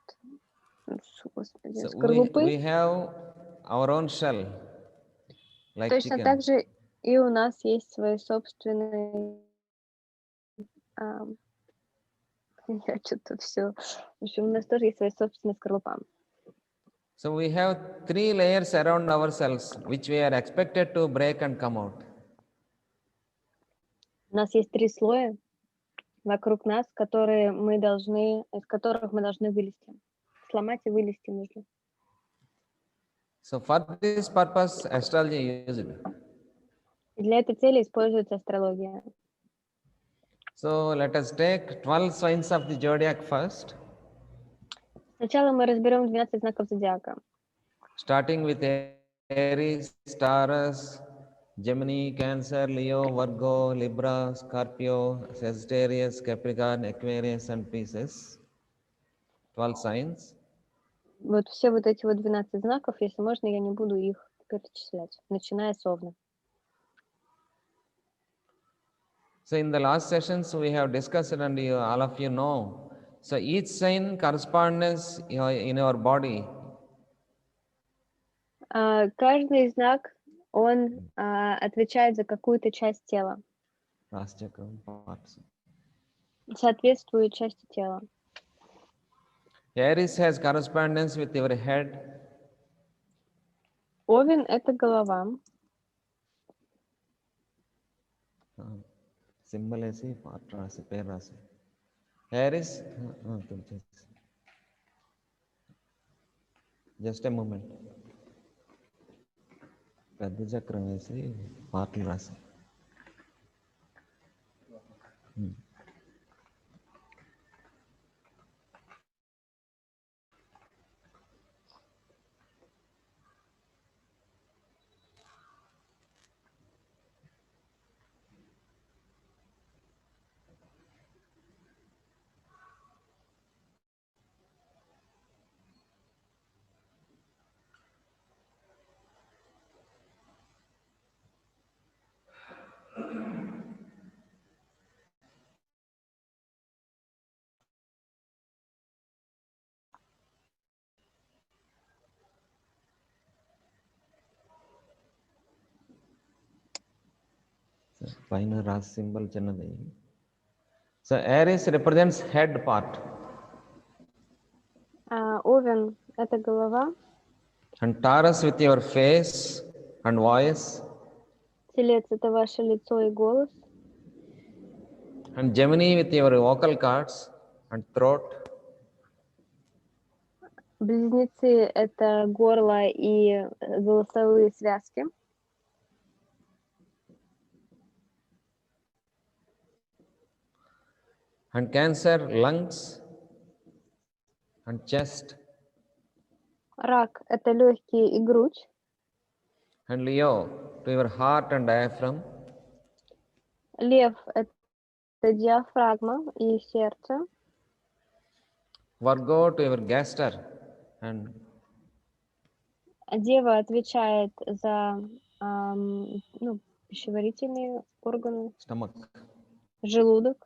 господи, So скорлупы, we have our own shell, like точно так chicken. же и у нас есть свои собственные, я что-то все, в общем, у нас тоже есть своя собственная скорлупа. So we have 3 layers around ourselves, which we are expected to break and come out. У нас есть 3 слоя вокруг нас, из которых мы должны вылезти. Сломать и вылезти нужно. So for this purpose, astrology is used. И для этой цели используется астрология. So let us take 12 signs of the zodiac first, Сначала мы разберем 12 знаков зодиака. starting with Aries, Taurus, Gemini, Cancer, Leo, Virgo, Libra, Scorpio, Sagittarius, Capricorn, Aquarius, and Pisces. 12 signs. Вот все вот эти вот 12 знаков, если можно, я не буду их перечислять, начиная с Овна. So in the last sessions we have discussed and all of you know. So each sign corresponds in our body. Каждый знак, он отвечает за какую-то часть тела, Parts. соответствует части тела. Aries has correspondence with your head. Овен — это голова. Symbol ऐसे part राशि पैर राशि. Aries, just a moment. పెద్ద చక్రం వేసి పాటలు రాసి. పైన రాసి సింబల్ చిన్నది. So Aries represents head part. Овен — это голова. And Taurus with your face and voice. Телец — это ваше лицо и голос. And Gemini with your vocal cords and throat. Близнецы — это горло и голосовые связки. And Cancer, lungs and chest. Рак — это легкие и грудь. And Leo to your heart and diaphragm. Лев — это диафрагма и сердце. Virgo to your gaster and Дева отвечает за ну, пищеварительные органы, stomach. желудок.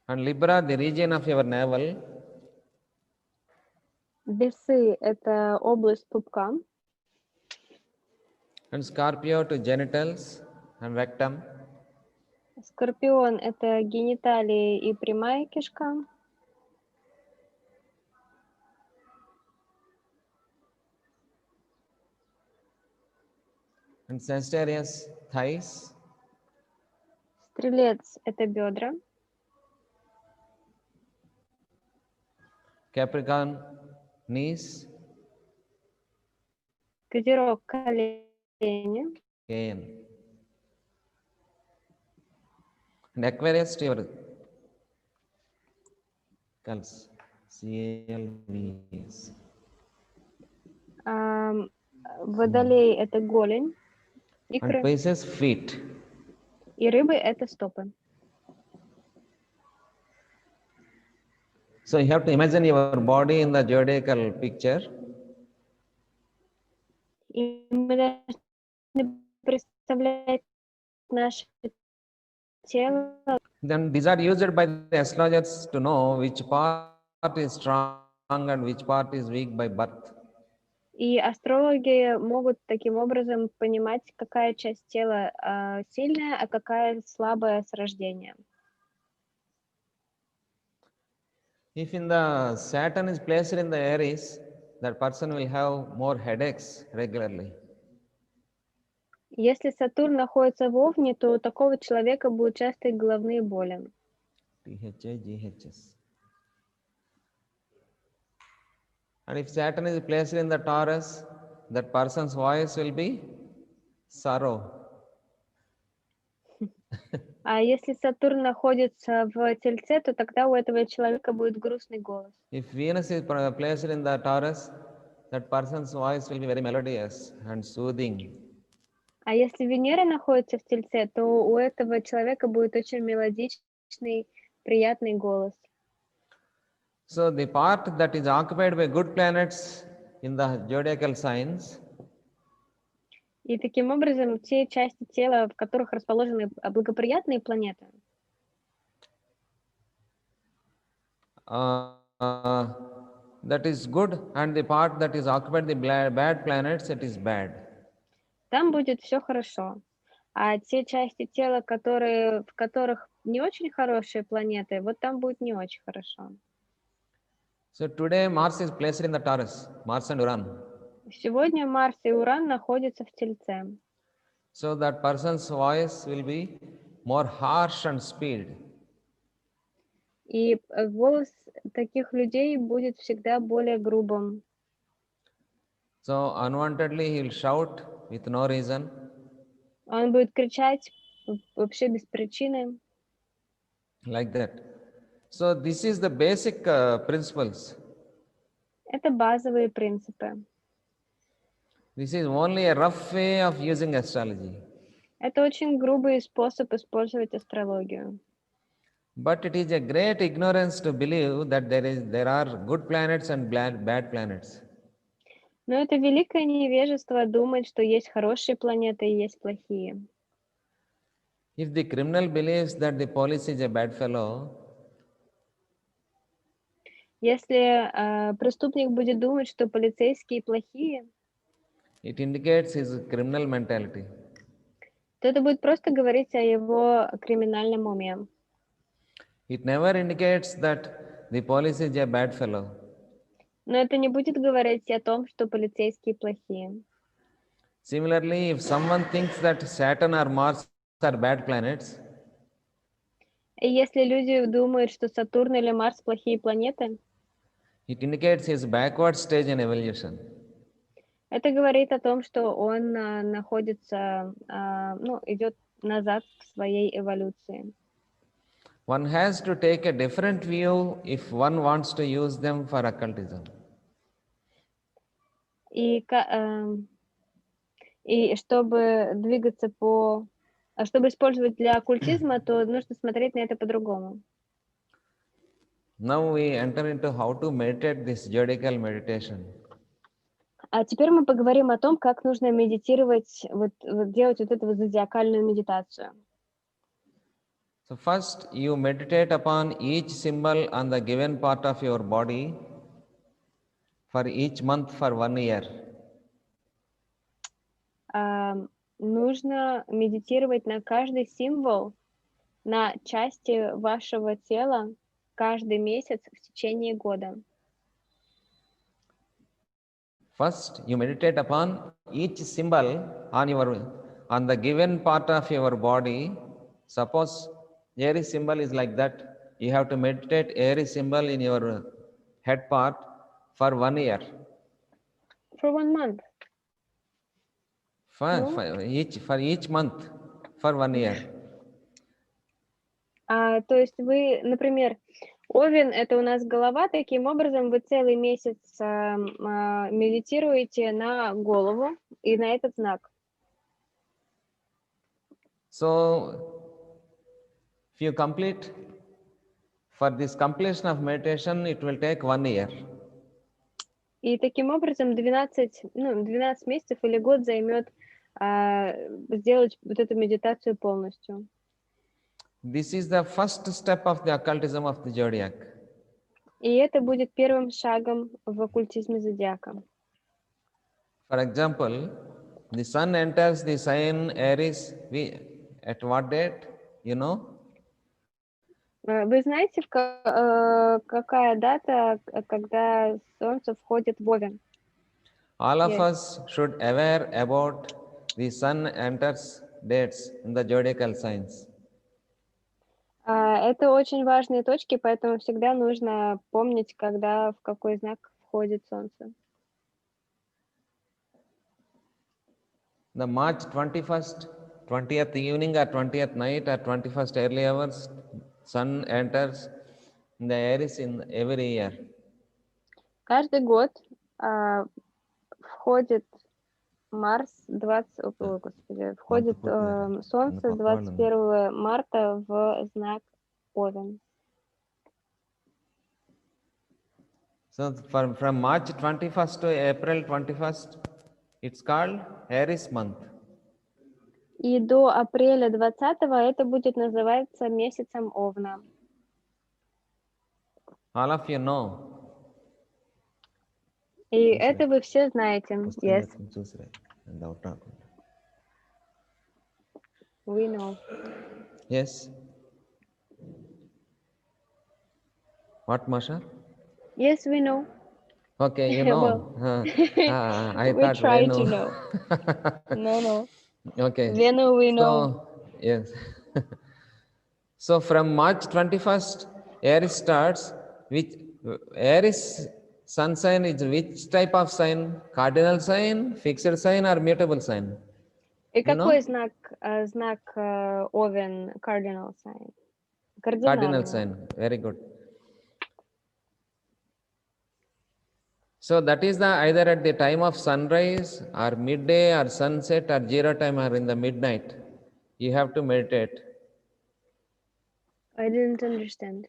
And Libra, the region of your navel. Весы — это область пупка. And Scorpio to genitals and rectum. Скорпион — это гениталии и прямая кишка. And Sagittarius, thighs. Стрелец — это бедра. Capricorn, knees. Козерог — колени. KN. And Aquarius to your calves. CLVS. Водолей — это голень. And Икры. Pisces, feet. И рыбы — это стопы. So you have to imagine your body in the zodiacal picture. И мы должны представлять наше тело. Then these are used by the astrologers to know which part is strong and which part is weak by birth. И астрологи могут таким образом понимать, какая часть тела сильная, а какая слабая с рождения. If in the Saturn is placed in the Aries, that person will have more headaches regularly. Если Сатурн находится в Овне, то у такого человека будут частые головные боли. THA, GHS. And if Saturn is placed in the Taurus, that person's voice will be sorrow. А если Сатурн находится в Тельце, то тогда у этого человека будет грустный голос. If Venus is placed in the Taurus, that person's voice will be very melodious and soothing. А если Венера находится в Тельце, то у этого человека будет очень мелодичный, приятный голос. So the part that is occupied by good planets in the zodiacal signs И таким образом те части тела, в которых расположены благоприятные планеты, that is good, and the part that is occupied by the bad planets, it is bad. там будет все хорошо. А те части тела, в которых не очень хорошие планеты, вот там будет не очень хорошо. So today Mars is placed in the Taurus, Mars and Uran. Сегодня Марс и Уран находятся в Тельце. So that person's voice will be more harsh and speed. И голос таких людей будет всегда более грубым. So unwantedly he will shout with no reason. Он будет кричать вообще без причины. Like that. So this is the basic principles. Это базовые принципы. This is only a rough way of using astrology. Это очень грубый способ использовать астрологию. But it is a great ignorance to believe that there are good planets and bad planets. Но это великое невежество думать, что есть хорошие планеты и есть плохие. If the criminal believes that the police is a bad fellow, Если преступник будет думать, что полицейские плохие, it indicates his criminal mentality. то это будет просто говорить о его криминальном уме. It never indicates that the police is a bad fellow. Но это не будет говорить о том, что полицейские плохие. Similarly, if someone thinks that Saturn or Mars are bad planets, И если люди думают, что Сатурн или Марс плохие планеты, it indicates his backward stage in evolution. это говорит о том, что он находится, идет назад к своей эволюции. One has to take a different view if one wants to use them for occultism. И чтобы двигаться по А чтобы использовать для оккультизма, то нужно смотреть на это по-другому. Now we enter into how to meditate this zodiacal meditation. А теперь мы поговорим о том, как нужно медитировать, делать вот эту вот зодиакальную медитацию. So first you meditate upon each symbol on the given part of your body for each month for 1 year. Нужно медитировать на каждый символ, на части вашего тела каждый месяц в течение года. First you meditate upon each symbol on the given part of your body. Suppose Aries symbol is like that. You have to meditate Aries symbol in your head part for 1 year. For 1 month. For each month for 1 year. То есть вы, например, Овен — это у нас голова, таким образом вы целый месяц медитируете на голову и на этот знак. So if you complete, for this completion of meditation, it will take 1 year. И таким образом 12 месяцев или год займет сделать вот эту медитацию полностью. This is the first step of the occultism of the zodiac. И это будет первым шагом в оккультизме зодиака. For example, the sun enters the sign Aries at what date? You know? Вы знаете, какая дата, когда Солнце входит в Овен? All of us should aware about the sun enters dates in the zodiacal signs. Это очень важные точки, поэтому всегда нужно помнить, когда в какой знак входит Солнце. The March 21st, 20th evening or 20th night or 21st early hours, sun enters in the Aries in every year. Каждый год входит входит Солнце 21 марта в знак Овен. So from March 21st to April 21st, it's called Aries month. И до апреля 20-го это будет называться месяцем Овна. All of you know. И это вы все знаете. Yes. We know. Yes. What, Masha? Yes, we know. Okay, you know. I we thought try Venu. to know. No. Okay. Venu, we know. Yes. So from March 21st, Aries starts. Aries sun sign is which type of sign? Cardinal sign, fixed sign, or mutable sign? И какой знак Овен? Cardinal sign. Cardinal sign. Very good. So that is either at the time of sunrise or midday or sunset or zero time or in the midnight. You have to meditate. I didn't understand.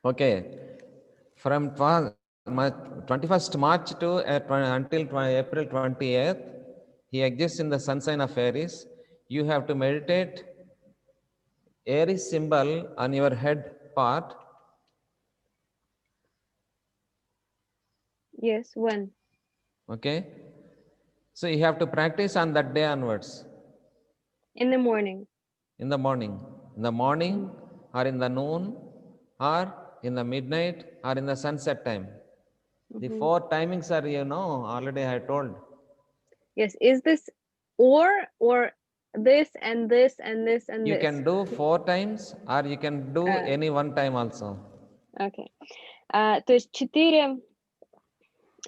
Okay. From 21st March to until April 20th, he exists in the sun sign of Aries. You have to meditate Aries symbol on your head part. Yes, when? Okay. So you have to practice on that day onwards. In the morning. In the morning. In the morning or in the noon or in the midnight or in the sunset time. The 4 timings are, already I told. Yes. Is this or this and this and this and you this? You can do 4 times or you can do any 1 time also. Okay. То есть 4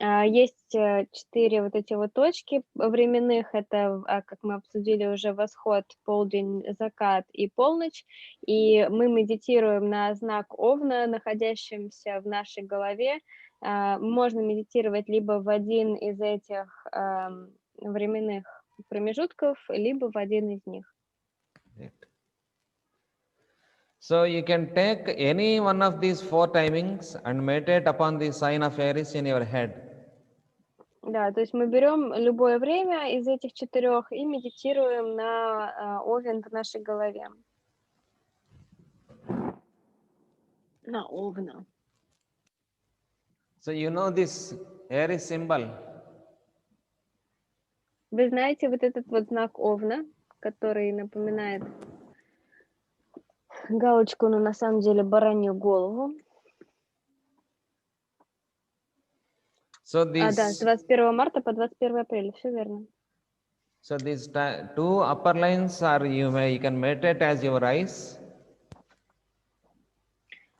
Есть 4 вот эти вот точки временных. Это, как мы обсудили уже, восход, полдень, закат и полночь. И мы медитируем на знак Овна, находящемся в нашей голове. Можно медитировать либо в один из этих временных промежутков, либо в один из них. Right. So you can take any one of these 4 timings and meditate upon the sign of Aries in your head. Да, то есть мы берем любое время из этих 4 и медитируем на Овен в нашей голове. На Овна. So you know this Aries symbol. Вы знаете вот этот вот знак Овна, который напоминает галочку, но на самом деле баранью голову. So Да, с these 21 марта по 21 апреля, все верно. So these 2 upper lines are you can meditate as your eyes,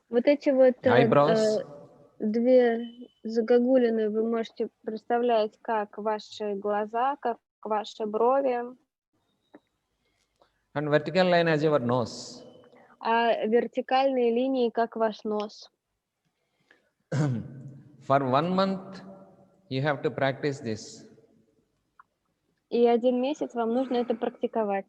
Вот эти вот eyebrows, 2 загогулины вы можете представлять как ваши глаза, как ваши брови, and vertical line as your nose. а вертикальные линии как ваш нос. For 1 month, you have to practice this. И 1 месяц вам нужно это практиковать.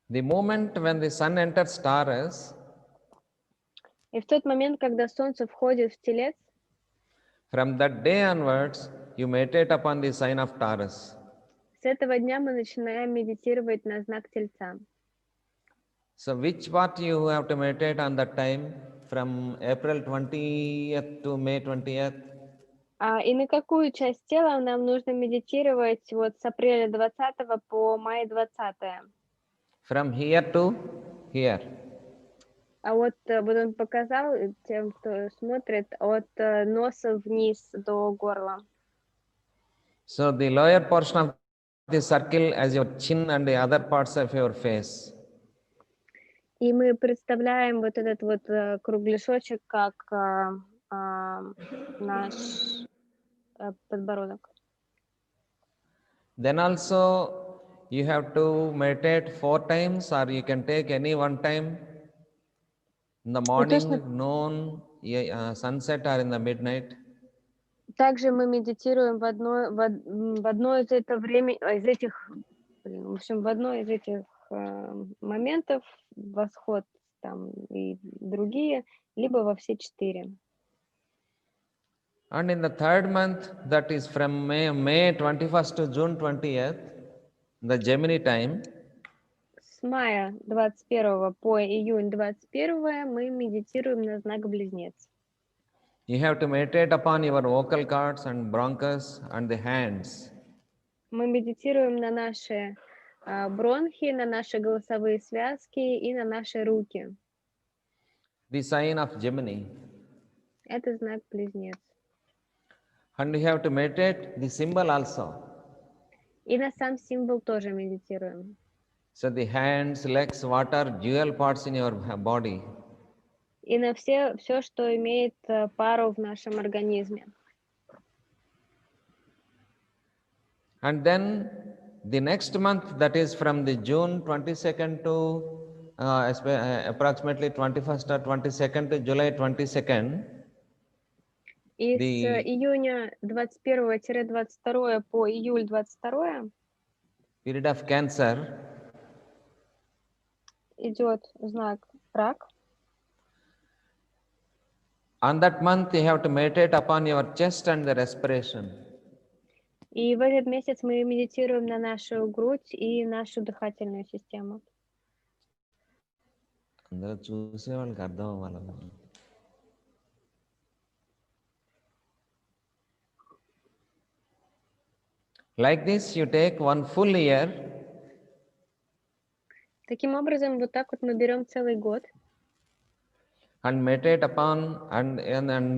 The moment when the sun enters Taurus, И в тот момент, когда Солнце входит в Телец, from that day onwards, you meditate upon the sign of Taurus. с этого дня мы начинаем медитировать на знак Тельца. So which part you have to meditate on that time from April 20th to May 20th? И на какую часть тела нам нужно медитировать вот с апреля 20 по мая 20? From here to here. Вот он показал тем, кто смотрит, от носа вниз до горла. So the lower portion of the circle as your chin and the other parts of your face. И мы представляем вот этот вот кругляшочек как наш подбородок. Then also you have to meditate 4 times, or you can take any one time in the morning, noon, sunset, or in the midnight. Также мы медитируем в одно из этих моментов, восход там и другие, либо во все 4. And in the 3rd month, that is from May 21st to June 20th, the Gemini time. С мая 21 по июнь 21 мы медитируем на знак Близнец. You have to meditate upon your vocal cords and bronchus and the hands. Мы медитируем на наши бронхи, на наши голосовые связки и на наши руки. The sign of Gemini. Это знак Близнец. And you have to meditate the symbol also. И на сам символ тоже медитируем. So the hands, legs, what are jewel parts in your body? И на все, что имеет пару в нашем организме. And then the next month, that is from the June 22nd to approximately 21st or 22nd to July 22nd. И с июня 21-22 по июль 22 period of Cancer. Идет знак Рак. On that month, you have to meditate upon your chest and the respiration. И в этот месяц мы медитируем на нашу грудь и нашу дыхательную систему. అందరూ చూసే వాళ్ళకి అర్థం అవ్వాలి. Like this, you take one full year. Таким образом, вот так вот мы берем целый год. And meditate upon, and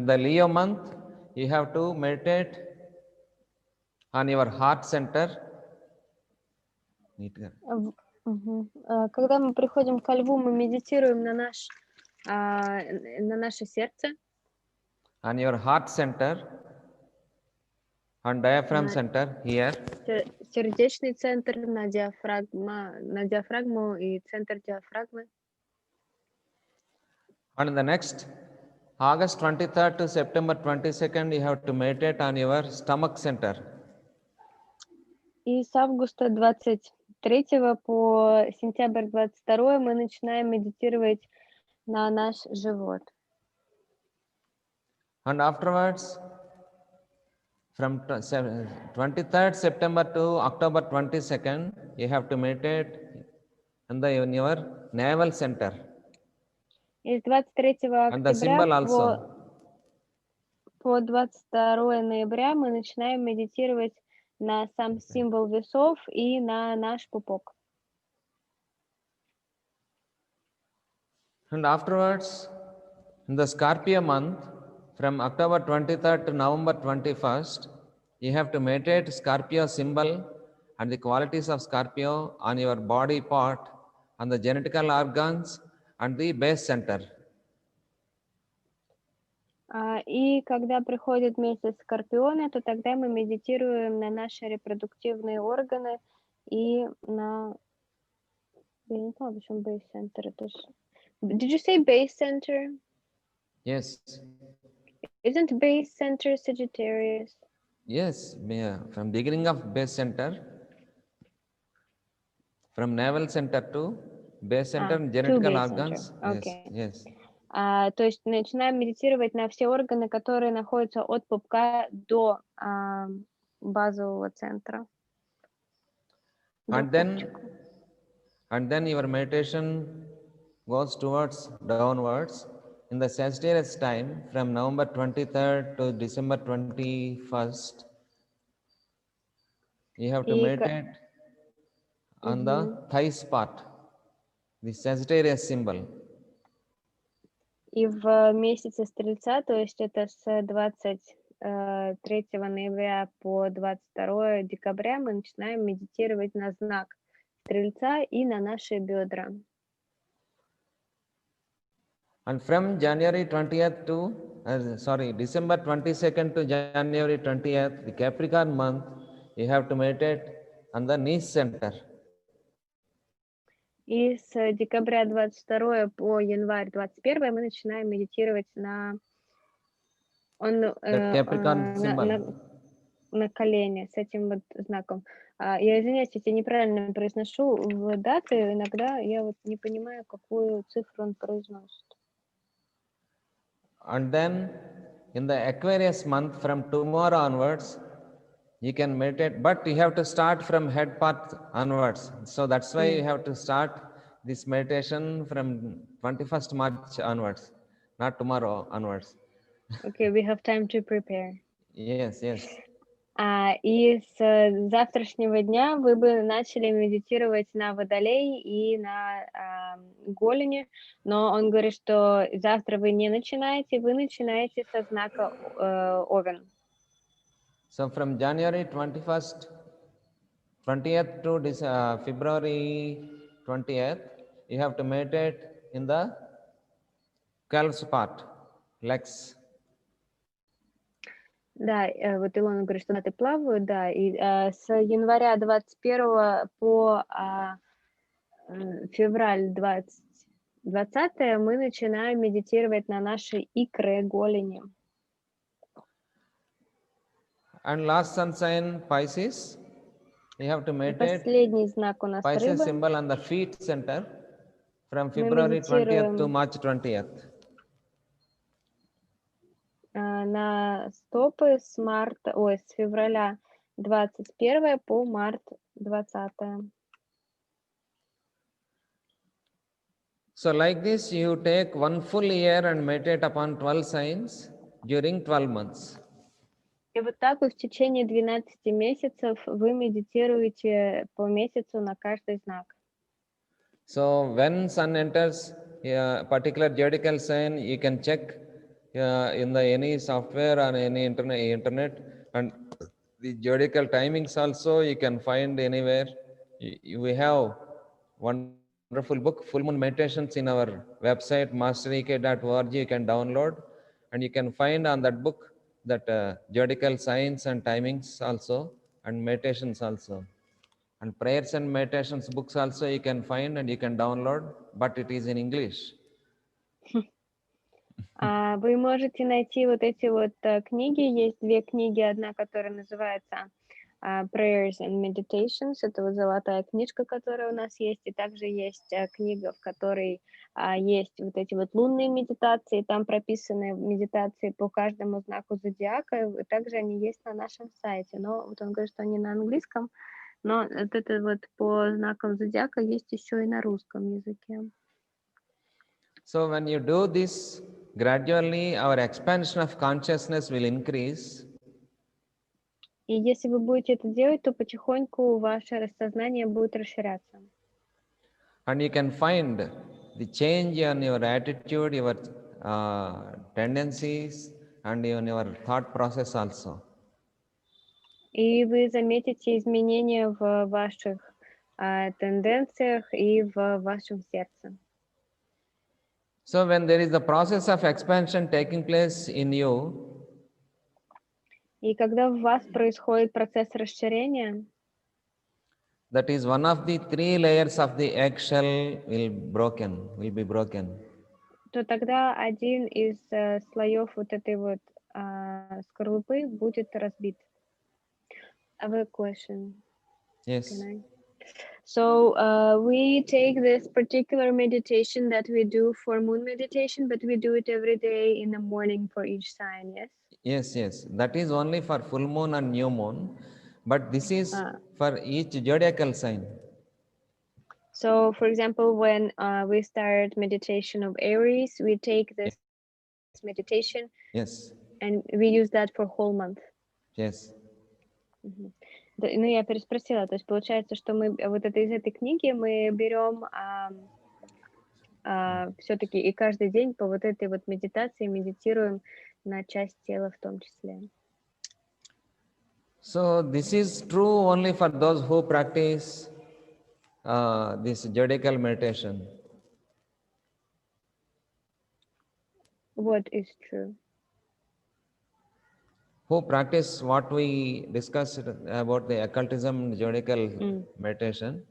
the Leo month, you have to meditate on your heart center. Когда мы приходим ко льву, мы медитируем на наше сердце. On your heart center, on diaphragm center here. Сердечный центр, на диафрагму и центр диафрагмы. And the next August 23rd to September 22nd, you have to meditate on your stomach center. И с августа 23 по сентябрь 22 мы начинаем медитировать на наш живот. And afterwards, from 23rd September to October 22nd, you have to meditate in your navel center. И с 23 And the октября symbol also. по 22 ноября мы начинаем медитировать на сам символ весов и на наш пупок. And afterwards, in the Scorpio month, from October 23rd to November 21st, you have to meditate Scorpio symbol and the qualities of Scorpio on your body part, on the genetical organs and the base center. И когда приходит месяц Скорпиона, то тогда мы медитируем на наши репродуктивные органы и на... Я не знаю, почему base center. Did you say base center? Yes. Isn't base center Sagittarius? Yes, from beginning of base center, from navel center to base center, genetical organs. Okay. Yes. То есть начинаем медитировать на все органы, которые находятся от пупка до базового центра. And then your meditation goes towards downwards. In the Sagittarius time, from November 23rd to December 21st, you have to meditate on the thighs part, the Sagittarius symbol. И в месяце Стрельца, то есть это с 23 ноября по 22 декабря, мы начинаем медитировать на знак Стрельца и на наши бедра. And from January 20th to, December 22nd to January 20th, the Capricorn month, you have to meditate on the knees center. И с декабря 22 по январь 21 мы начинаем медитировать на колени с этим вот знаком. Я извиняюсь, если я неправильно произношу в даты, иногда я вот не понимаю, какую цифру он произносит. And then in the Aquarius month, from tomorrow onwards, you can meditate, but you have to start from head part onwards. So that's why you have to start this meditation from 21st March onwards, not tomorrow onwards. Okay, we have time to prepare. Yes. И с завтрашнего дня вы бы начали медитировать на Водолей и на голени, но он говорит, что завтра вы не начинаете, вы начинаете со знака Овен. So from January 20th to February 20th, you have to meditate in the calves part, legs. Да, вот Илона говорит, что даты плавают, да, и с января 21 по февраль 20 мы начинаем медитировать на наши икры, голени. And last sun sign, Pisces, you have to meditate Последний знак у нас Pisces рыбы. symbol on the feet center from February 20th to March 20th. На стопы с февраля 21 по март 20. So like this, you take one full year and meditate upon 12 signs during 12 months. И вот так в течение 12 месяцев вы медитируете по месяцу на каждый знак. So when sun enters a particular zodiacal sign, you can check in any software or any internet, and the zodiacal timings also you can find anywhere. We have wonderful book, Full Moon Meditations, in our website masterik.org. You can download, and you can find on that book that zodiacal signs and timings also, and meditations also. And prayers and meditations books also you can find and you can download, but it is in English. Вы можете найти вот эти вот книги. Есть 2 книги. Одна, которая называется Prayers and Meditations. Это вот золотая книжка, которая у нас есть. И также есть книга, в которой есть вот эти вот лунные медитации. Там прописаны медитации по каждому знаку зодиака. И также они есть на нашем сайте. Но вот он говорит, что они на английском. Но вот это вот по знакам зодиака есть еще и на русском языке. So when you do this, gradually our expansion of consciousness will increase. И если вы будете это делать, то потихоньку ваше сознание будет расширяться. And you can find the change in your attitude, your tendencies, and in your thought process also. И вы заметите изменения в ваших тенденциях и в вашем сердце. So when there is the process of expansion taking place in you, И когда в вас происходит процесс расширения, that is one of the 3 layers of the eggshell will be broken. то тогда один из слоев вот этой вот скорлупы будет разбит. I have a question. Yes. Can I? So we take this particular meditation that we do for moon meditation, but we do it every day in the morning for each sign, yes? Yes, yes. That is only for full moon and new moon, but this is for each zodiacal sign. So, for example, when we start meditation of Aries, we take this meditation Yes, and we use that for whole month. yes. Да, ну, я переспросила, то есть получается, что мы вот это из этой книги мы берем все-таки и каждый день по вот этой вот медитации медитируем на часть тела в том числе. So this is true only for those who practice this zodiacal meditation. What is true? Who practice what we discussed about the occultism zodiacal meditation.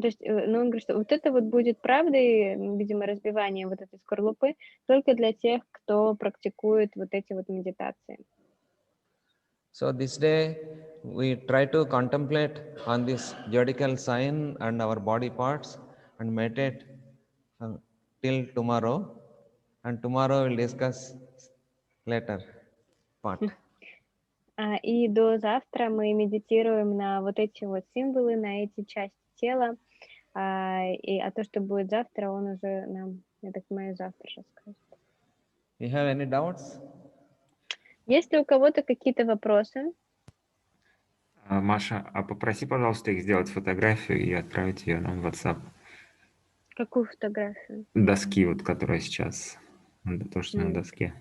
То есть, ну, он говорит, что вот это вот будет правдой, видимо, разбивание вот этой скорлупы только для тех, кто практикует вот эти вот медитации. So this day we try to contemplate on this zodiacal sign and our body parts and meditate till tomorrow. And tomorrow we'll discuss later part. И до завтра мы медитируем на вот эти вот символы, на эти части тела. А то, что будет завтра, он уже нам, я так понимаю, завтра расскажет. You have any doubts? Есть ли у кого-то какие-то вопросы? Маша, а попроси, пожалуйста, их сделать фотографию и отправить ее нам в WhatsApp. Какую фотографию? Доски, вот, которая сейчас, то, что на доске.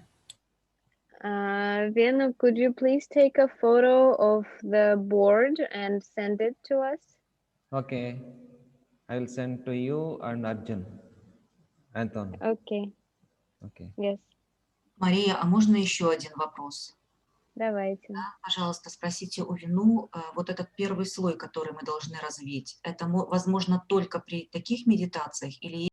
Venu, could you please take a photo of the board and send it to us? Okay. I will send to you and Arjun. Anton. Okay. Okay. Yes. Мария, а можно еще один вопрос? Давайте. Да, пожалуйста, спросите у Вену, вот этот первый слой, который мы должны развить, это возможно только при таких медитациях или